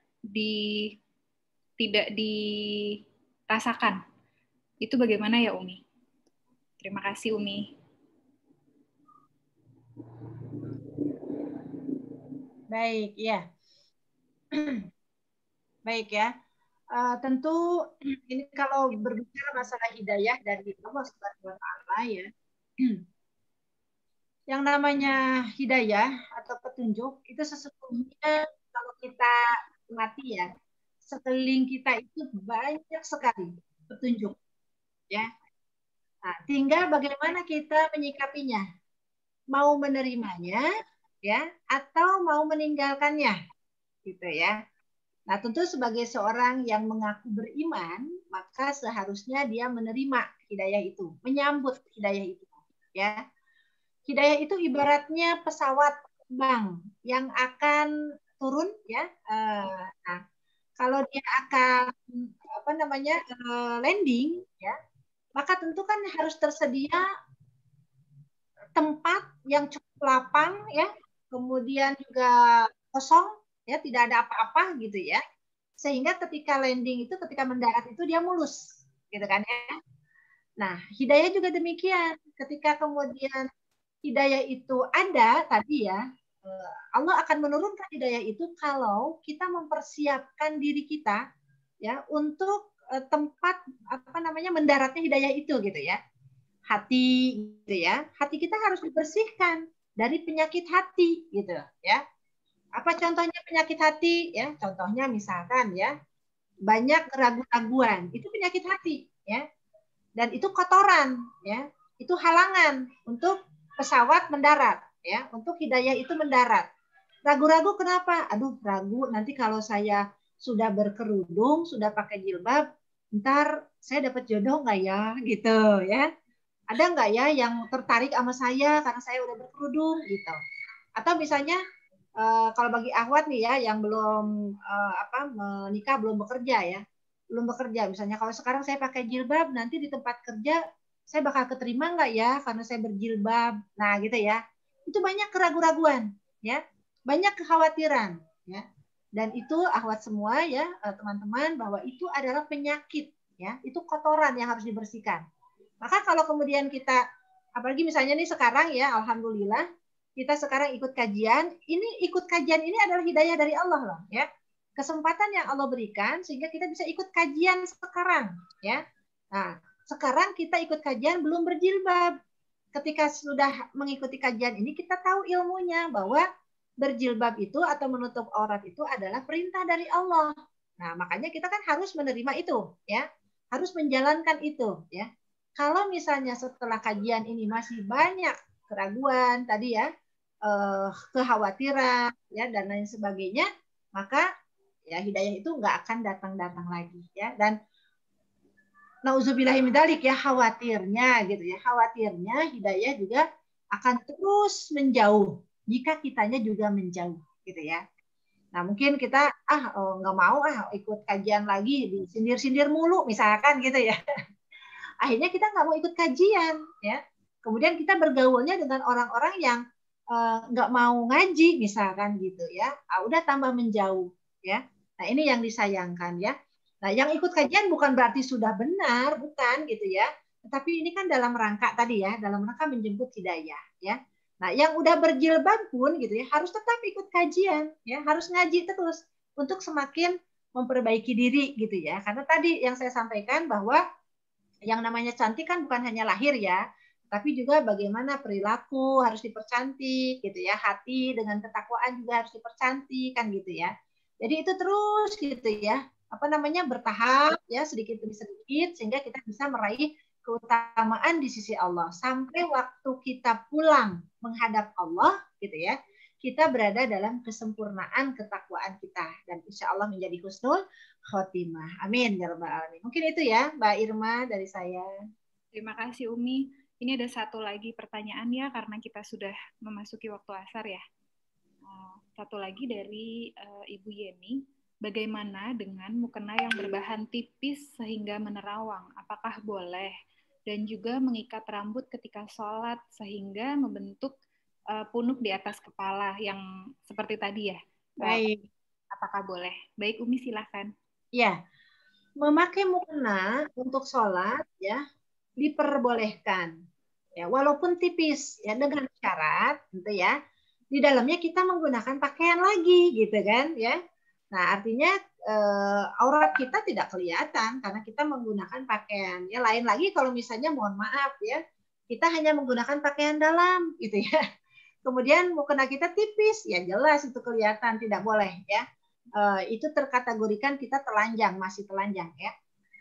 dirasakan? Itu bagaimana ya Umi? Terima kasih Umi. Baik, ya. Baik ya. Tentu ini kalau berbicara masalah hidayah dari Allah Subhanahu wa taala ya. Yang namanya hidayah atau petunjuk itu sesungguhnya kalau kita mati ya, sekeliling kita itu banyak sekali petunjuk ya. Nah, tinggal bagaimana kita menyikapinya. Mau menerimanya ya atau mau meninggalkannya gitu ya. Nah, tentu sebagai seorang yang mengaku beriman, maka seharusnya dia menerima hidayah itu, menyambut hidayah itu, ya. Hidayah itu ibaratnya pesawat terbang yang akan turun, ya. Nah, kalau dia akan landing, ya, maka tentu kan harus tersedia tempat yang cukup lapang, ya, kemudian juga kosong. Ya, tidak ada apa-apa gitu ya. Sehingga ketika landing itu, ketika mendarat itu dia mulus, gitu kan ya. Nah, hidayah juga demikian. Ketika kemudian hidayah itu ada tadi ya, Allah akan menurunkan hidayah itu kalau kita mempersiapkan diri kita ya untuk tempat mendaratnya hidayah itu gitu ya. Hati gitu ya. Hati kita harus dibersihkan dari penyakit hati gitu ya. Apa contohnya penyakit hati ya? Contohnya misalkan ya, banyak keraguan-raguan, itu penyakit hati ya. Dan itu kotoran ya. Itu halangan untuk pesawat mendarat ya, untuk hidayah itu mendarat. Ragu-ragu kenapa? Aduh, ragu nanti kalau saya sudah berkerudung, sudah pakai jilbab, ntar saya dapat jodoh nggak ya gitu ya. Ada nggak ya yang tertarik sama saya karena saya udah berkerudung gitu. Atau misalnya kalau bagi akhwat nih ya yang belum menikah, belum bekerja misalnya kalau sekarang saya pakai jilbab nanti di tempat kerja saya bakal keterima nggak ya karena saya berjilbab. Nah gitu ya, itu banyak keraguan-raguan ya, banyak kekhawatiran ya, dan itu akhwat semua ya teman-teman, bahwa itu adalah penyakit ya, itu kotoran yang harus dibersihkan. Maka kalau kemudian kita, apalagi misalnya nih sekarang ya, alhamdulillah kita sekarang ikut kajian, ikut kajian ini adalah hidayah dari Allah loh ya. Kesempatan yang Allah berikan sehingga kita bisa ikut kajian sekarang ya. Nah, sekarang kita ikut kajian belum berjilbab. Ketika sudah mengikuti kajian ini kita tahu ilmunya bahwa berjilbab itu atau menutup aurat itu adalah perintah dari Allah. Nah, makanya kita kan harus menerima itu ya. Harus menjalankan itu ya. Kalau misalnya setelah kajian ini masih banyak keraguan tadi ya, kekhawatiran ya dan lain sebagainya, maka ya hidayah itu nggak akan datang lagi ya. Dan nauzubillahi min dzalik ya, khawatirnya gitu ya, khawatirnya hidayah juga akan terus menjauh jika kitanya juga menjauh gitu ya. Nah mungkin kita nggak mau ikut kajian lagi, disindir-sindir mulu misalkan gitu ya. Akhirnya kita nggak mau ikut kajian ya. Kemudian kita bergaulnya dengan orang-orang yang nggak mau ngaji misalkan gitu ya. Udah tambah menjauh ya. Nah ini yang disayangkan ya. Nah, yang ikut kajian bukan berarti sudah benar, bukan gitu ya. Tetapi ini kan dalam rangka tadi ya, dalam rangka menjemput hidayah ya. Nah, yang udah berjilbab pun gitu ya, harus tetap ikut kajian ya, harus ngaji terus untuk semakin memperbaiki diri gitu ya. Karena tadi yang saya sampaikan bahwa yang namanya cantik kan bukan hanya lahir ya, tapi juga bagaimana perilaku harus dipercantik gitu ya, hati dengan ketakwaan juga harus dipercantik kan gitu ya. Jadi itu terus gitu ya, bertahap ya, sedikit demi sedikit sehingga kita bisa meraih keutamaan di sisi Allah sampai waktu kita pulang menghadap Allah gitu ya, kita berada dalam kesempurnaan ketakwaan kita dan insya Allah menjadi husnul khotimah. Amin ya rabbal alamin. Mungkin itu ya Mbak Irma dari saya. Terima kasih Umi. Ini ada satu lagi pertanyaan ya, karena kita sudah memasuki waktu asar ya. Satu lagi dari Ibu Yeni. Bagaimana dengan mukena yang berbahan tipis sehingga menerawang? Apakah boleh? Dan juga mengikat rambut ketika sholat sehingga membentuk punuk di atas kepala yang seperti tadi ya. Baik. Apakah boleh? Baik Umi, silakan. Ya, memakai mukena untuk sholat ya diperbolehkan. Ya, walaupun tipis ya, dengan syarat gitu ya. Di dalamnya kita menggunakan pakaian lagi gitu kan ya. Nah, artinya aurat kita tidak kelihatan karena kita menggunakan pakaian. Ya, lain lagi kalau misalnya mohon maaf ya, kita hanya menggunakan pakaian dalam gitu ya. Kemudian mukena kita tipis, ya jelas itu kelihatan, tidak boleh ya. Itu terkategorikan kita telanjang, masih telanjang ya.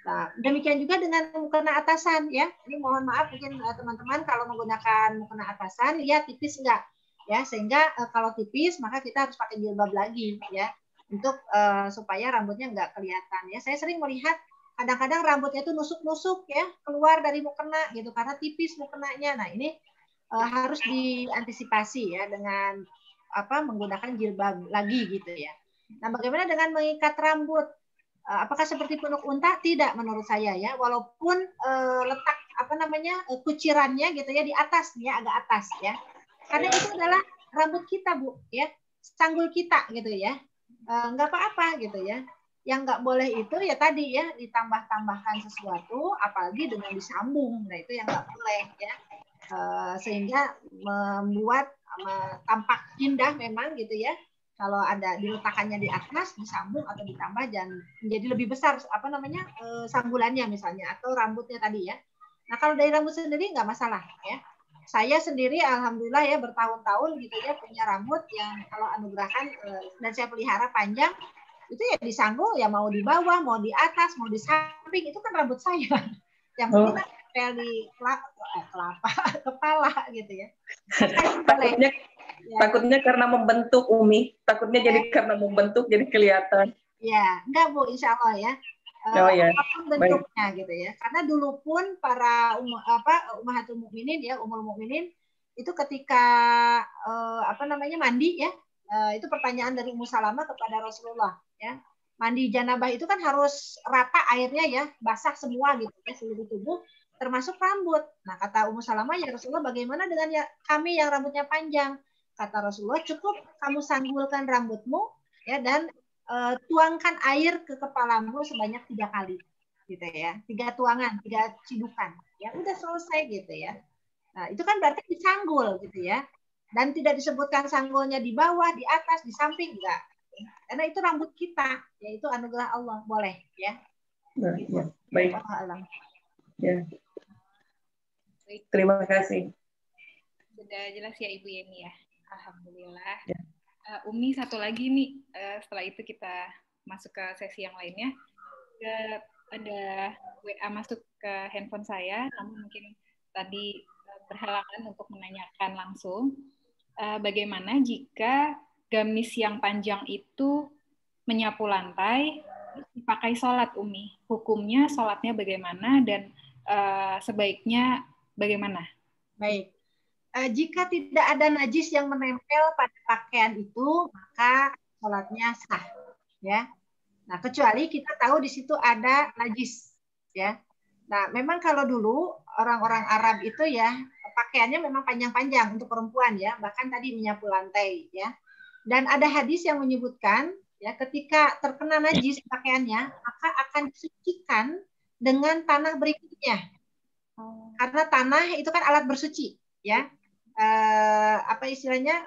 Nah, demikian juga dengan mukena atasan ya. Ini mohon maaf mungkin teman-teman kalau menggunakan mukena atasan lihat tipis enggak ya, sehingga kalau tipis maka kita harus pakai jilbab lagi ya, untuk supaya rambutnya enggak kelihatan ya. Saya sering melihat kadang-kadang rambutnya itu nusuk-nusuk ya, keluar dari mukena gitu karena tipis mukenanya. Nah, ini harus diantisipasi ya dengan menggunakan jilbab lagi gitu ya. Nah, bagaimana dengan mengikat rambut? Apakah seperti punuk unta? Tidak menurut saya ya, walaupun letak kucirannya gitu ya di atas ya, agak atas ya. Karena itu adalah rambut kita Bu ya, sanggul kita gitu ya. Nggak apa-apa gitu ya. Yang nggak boleh itu ya tadi ya, ditambah-tambahkan sesuatu apalagi dengan disambung. Nah, itu yang nggak boleh ya. Sehingga membuat tampak indah memang gitu ya. Kalau ada diletakannya di atas, disambung atau ditambah dan menjadi lebih besar sanggulannya misalnya atau rambutnya tadi ya. Nah, kalau dari rambut sendiri nggak masalah ya. Saya sendiri alhamdulillah ya bertahun-tahun gitu ya punya rambut yang kalau anugerahkan dan saya pelihara panjang, itu ya disanggul ya, mau di bawah, mau di atas, mau di samping, itu kan rambut saya. Yang penting kan di kepala gitu ya. Takutnya karena membentuk Umi, takutnya jadi karena membentuk jadi kelihatan. Ya, enggak Bu, insya Allah ya. Apapun bentuknya gitu ya. Karena dulu pun para ummahatul mukminin ya, ummul mukminin itu ketika mandi ya, itu pertanyaan dari Ummu Salamah kepada Rasulullah ya. Mandi janabah itu kan harus rata airnya ya, basah semua gitu ya, seluruh tubuh termasuk rambut. Nah, kata Ummu Salamah, ya Rasulullah bagaimana dengan kami yang rambutnya panjang? Kata Rasulullah, cukup kamu sanggulkan rambutmu ya dan tuangkan air ke kepalamu sebanyak 3 kali gitu ya. 3 tuangan, 3 cidukan. Ya udah selesai gitu ya. Nah, itu kan berarti disanggul gitu ya. Dan tidak disebutkan sanggulnya di bawah, di atas, di samping enggak. Karena itu rambut kita, yaitu anugerah Allah, boleh ya. Nah, ya. Baik. Allah. Ya. Terima kasih. Sudah jelas ya Ibu Yeni ya. Alhamdulillah. Ya. Umi satu lagi nih, setelah itu kita masuk ke sesi yang lainnya. Ada WA masuk ke handphone saya, namun mungkin tadi berhalangan untuk menanyakan langsung. Bagaimana jika gamis yang panjang itu menyapu lantai, dipakai sholat Umi? Hukumnya sholatnya bagaimana dan sebaiknya bagaimana? Baik. Jika tidak ada najis yang menempel pada pakaian itu, maka sholatnya sah, ya. Nah, kecuali kita tahu di situ ada najis, ya. Nah, memang kalau dulu orang-orang Arab itu ya pakaiannya memang panjang-panjang untuk perempuan ya, bahkan tadi menyapu lantai, ya. Dan ada hadis yang menyebutkan ya, ketika terkena najis pakaiannya, maka akan disucikan dengan tanah berikutnya. Karena tanah itu kan alat bersuci, ya. Apa istilahnya?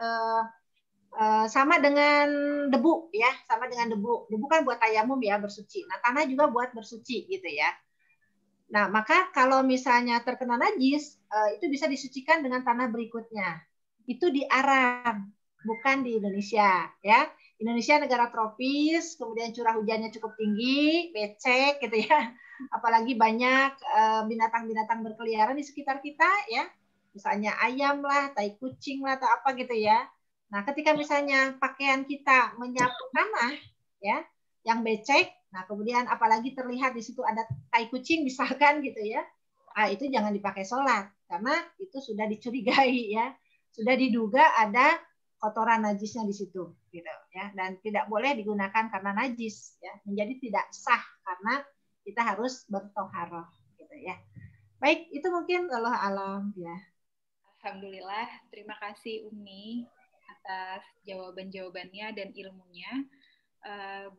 Sama dengan debu, ya, sama dengan debu. Debu kan buat tayamum, ya, bersuci. Nah, tanah juga buat bersuci, gitu ya. Nah, maka kalau misalnya terkena najis, itu bisa disucikan dengan tanah berikutnya. Itu di Arab, bukan di Indonesia, ya. Indonesia negara tropis, kemudian curah hujannya cukup tinggi, becek, gitu ya. Apalagi banyak binatang-binatang berkeliaran di sekitar kita, ya. Misalnya ayam lah, tai kucing lah, atau apa gitu ya. Nah, ketika misalnya pakaian kita menyapu tanah, ya, yang becek, nah kemudian apalagi terlihat di situ ada tai kucing misalkan gitu ya, itu jangan dipakai sholat karena itu sudah dicurigai, ya, sudah diduga ada kotoran najisnya di situ, gitu ya, dan tidak boleh digunakan karena najis, ya, menjadi tidak sah karena kita harus bertoharoh, gitu ya. Baik, itu mungkin Allah alam, ya. Alhamdulillah, terima kasih Umi atas jawaban-jawabannya dan ilmunya.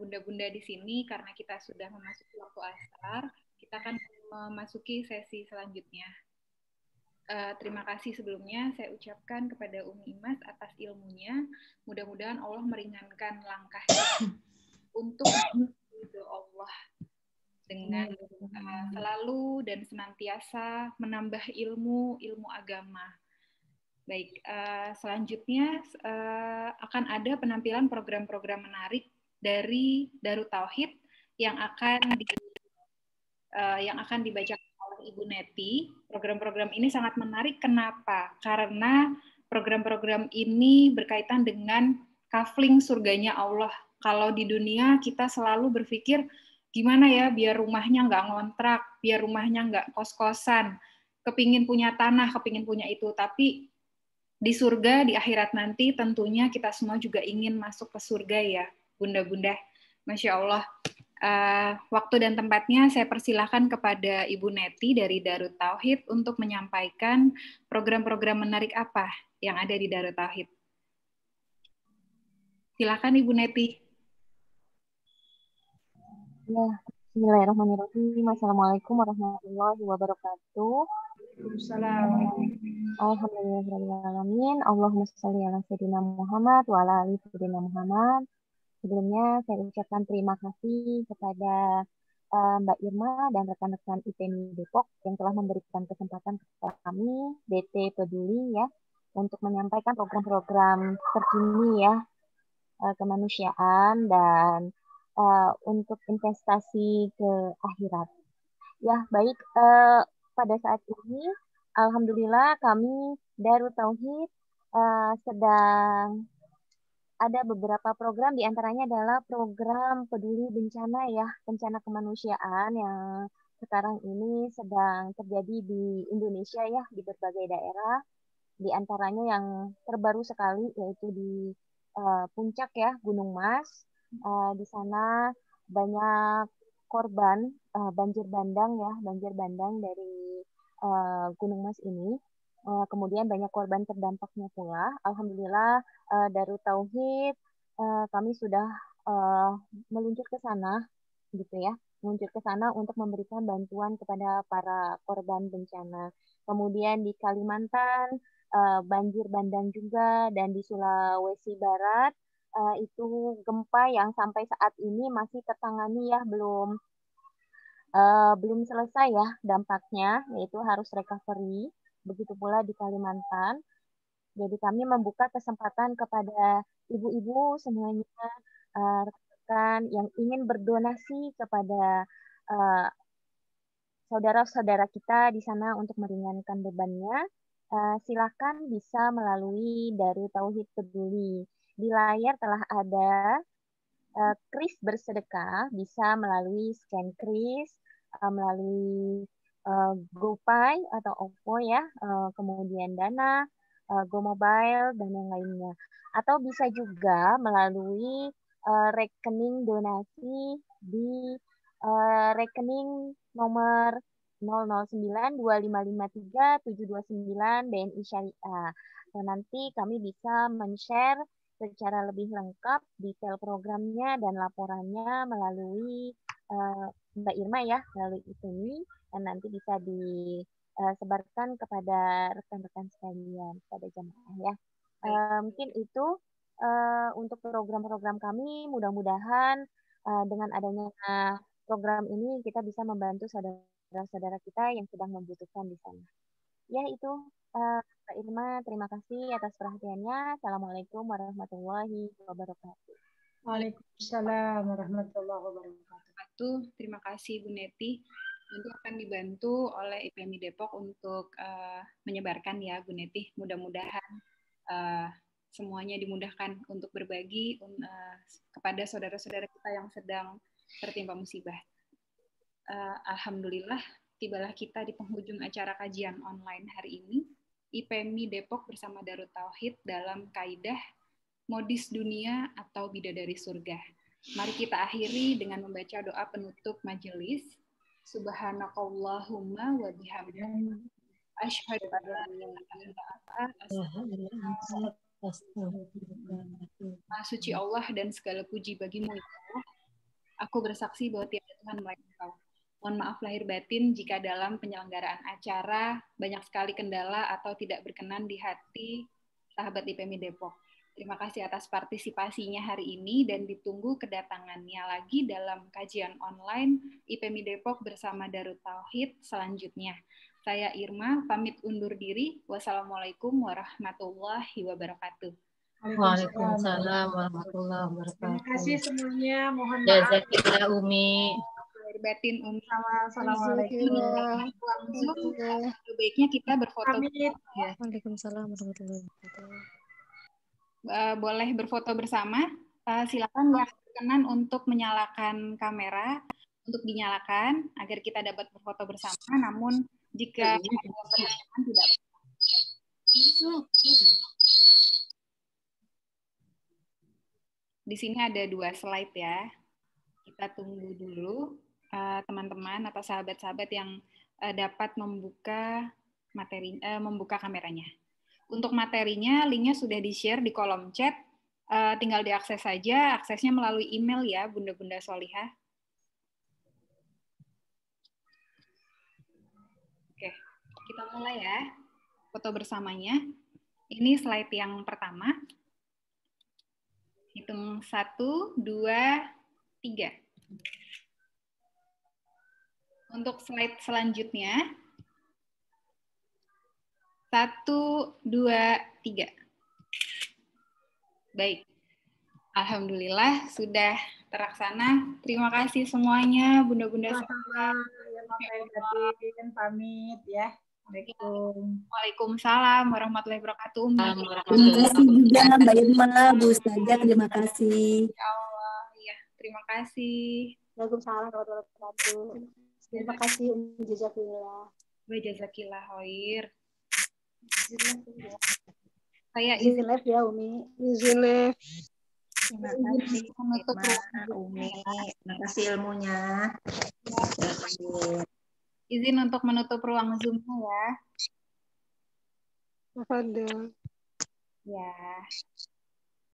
Bunda-bunda di sini, karena kita sudah memasuki waktu asar, kita akan memasuki sesi selanjutnya. Terima kasih sebelumnya saya ucapkan kepada Umi Imas atas ilmunya. Mudah-mudahan Allah meringankan langkahnya untuk ridho Allah dengan selalu dan senantiasa menambah ilmu agama. Baik, selanjutnya akan ada penampilan program-program menarik dari Darut Tauhid yang akan dibacakan oleh Ibu Neti. Program-program ini sangat menarik. Kenapa? Karena program-program ini berkaitan dengan kafling surganya Allah. Kalau di dunia kita selalu berpikir gimana ya biar rumahnya nggak ngontrak, biar rumahnya nggak kos-kosan, kepingin punya tanah, kepingin punya itu, tapi di surga, di akhirat nanti tentunya kita semua juga ingin masuk ke surga ya, bunda-bunda. Masya Allah. Waktu dan tempatnya saya persilahkan kepada Ibu Neti dari Darut Tauhid untuk menyampaikan program-program menarik apa yang ada di Darut Tauhid. Silakan Ibu Neti. Ya, bismillahirrahmanirrahim. Assalamualaikum warahmatullahi wabarakatuh. Alhamdulillahirrahmanirrahim. Allahumma sholli ala sayyidina Muhammad wa ala ali sayyidina Muhammad. Sebelumnya saya ucapkan terima kasih kepada Mbak Irma dan rekan-rekan IPMI Depok yang telah memberikan kesempatan kepada kami, DT Peduli ya, untuk menyampaikan program-program terkini ya, kemanusiaan dan untuk investasi ke akhirat. Ya, baik. Pada saat ini, alhamdulillah kami Darut Tauhid sedang ada beberapa program, diantaranya adalah program peduli bencana ya, bencana kemanusiaan yang sekarang ini sedang terjadi di Indonesia ya, di berbagai daerah. Di antaranya yang terbaru sekali yaitu di puncak ya, Gunung Mas. Di sana banyak korban banjir bandang ya, banjir bandang dari Gunung Mas ini. Kemudian banyak korban terdampaknya pula. Alhamdulillah Darut Tauhid kami sudah meluncur ke sana gitu ya, meluncur ke sana untuk memberikan bantuan kepada para korban bencana. Kemudian di Kalimantan banjir bandang juga, dan di Sulawesi Barat itu gempa yang sampai saat ini masih tertangani ya, belum selesai ya dampaknya, yaitu harus recovery. Begitu pula di Kalimantan. Jadi kami membuka kesempatan kepada ibu-ibu semuanya, rekan yang ingin berdonasi kepada saudara-saudara kita di sana untuk meringankan bebannya. Silakan bisa melalui Darut Tauhid Peduli. Di layar telah ada kris bersedekah, bisa melalui scan kris, melalui GoPay atau OVO ya, kemudian Dana, GoMobile, dan yang lainnya. Atau bisa juga melalui rekening donasi di rekening nomor 00925537229 BNI Syariah. Dan nanti kami bisa men-share secara lebih lengkap detail programnya dan laporannya melalui Mbak Irma ya, melalui IPMI, dan nanti bisa disebarkan kepada rekan-rekan sekalian, kepada jamaah ya. Mungkin itu untuk program-program kami. Mudah-mudahan dengan adanya program ini kita bisa membantu saudara-saudara kita yang sedang membutuhkan di sana. Ya itu Mbak Irma, terima kasih atas perhatiannya. Assalamualaikum warahmatullahi wabarakatuh. Waalaikumsalam warahmatullahi wabarakatuh. Terima kasih Bu Neti. Nanti akan dibantu oleh IPMI Depok untuk menyebarkan ya Bu Neti. Mudah-mudahan semuanya dimudahkan untuk berbagi kepada saudara-saudara kita yang sedang tertimpa musibah. Alhamdulillah, tibalah kita di penghujung acara kajian online hari ini. IPMI Depok bersama Darut Tauhid dalam kaidah modis dunia atau bidadari surga. Mari kita akhiri dengan membaca doa penutup majelis. Subhanakallahumma wa bihamdika asyhadu an la ilaha illa anta Maha suci Allah dan segala puji bagimu ya Allah. Aku bersaksi bahwa tiada Tuhan melainkan Engkau. Mohon maaf lahir batin jika dalam penyelenggaraan acara banyak sekali kendala atau tidak berkenan di hati sahabat IPMI Depok. Terima kasih atas partisipasinya hari ini dan ditunggu kedatangannya lagi dalam kajian online IPMI Depok bersama Darut Tauhid selanjutnya. Saya Irma, pamit undur diri. Wassalamualaikum warahmatullahi wabarakatuh. Waalaikumsalam warahmatullahi wabarakatuh. Terima kasih semuanya. Mohon maaf. Jazakillah Umi. Batin Umi. Assalamualaikum. Langsung baiknya kita berfoto. Waalaikumsalam warahmatullahi wabarakatuh. Boleh berfoto bersama. Silakan yang berkenan untuk menyalakan kamera untuk dinyalakan agar kita dapat berfoto bersama. Namun jika tidak. Di sini ada 2 slide ya. Kita tunggu dulu teman-teman atau sahabat-sahabat yang dapat membuka membuka kameranya. Untuk materinya, linknya sudah di-share di kolom chat. Tinggal diakses saja, aksesnya melalui email ya, Bunda-Bunda Solihah. Oke, kita mulai ya. Foto bersamanya. Ini slide yang pertama. Hitung 1, 2, 3. Untuk slide selanjutnya. 1, 2, 3. Baik. Alhamdulillah sudah terlaksana. Terima kasih semuanya, Bunda-Bunda. Pamit ya. Waalaikumsalam warahmatullahi wabarakatuh. Terima kasih juga Mbak Irma, Bu Ustazah, terima kasih. Ya Allah, ya, terima kasih. Waalaikumsalam warahmatullahi wabarakatuh. Terima kasih Jazakillah. Wa jazakillah khair. Saya izin live ya Umi. Izin live. Terima kasih Umi. Terima kasih ilmunya. Izin untuk menutup ruang Zoom-nya ya. Tafadhol. Ya.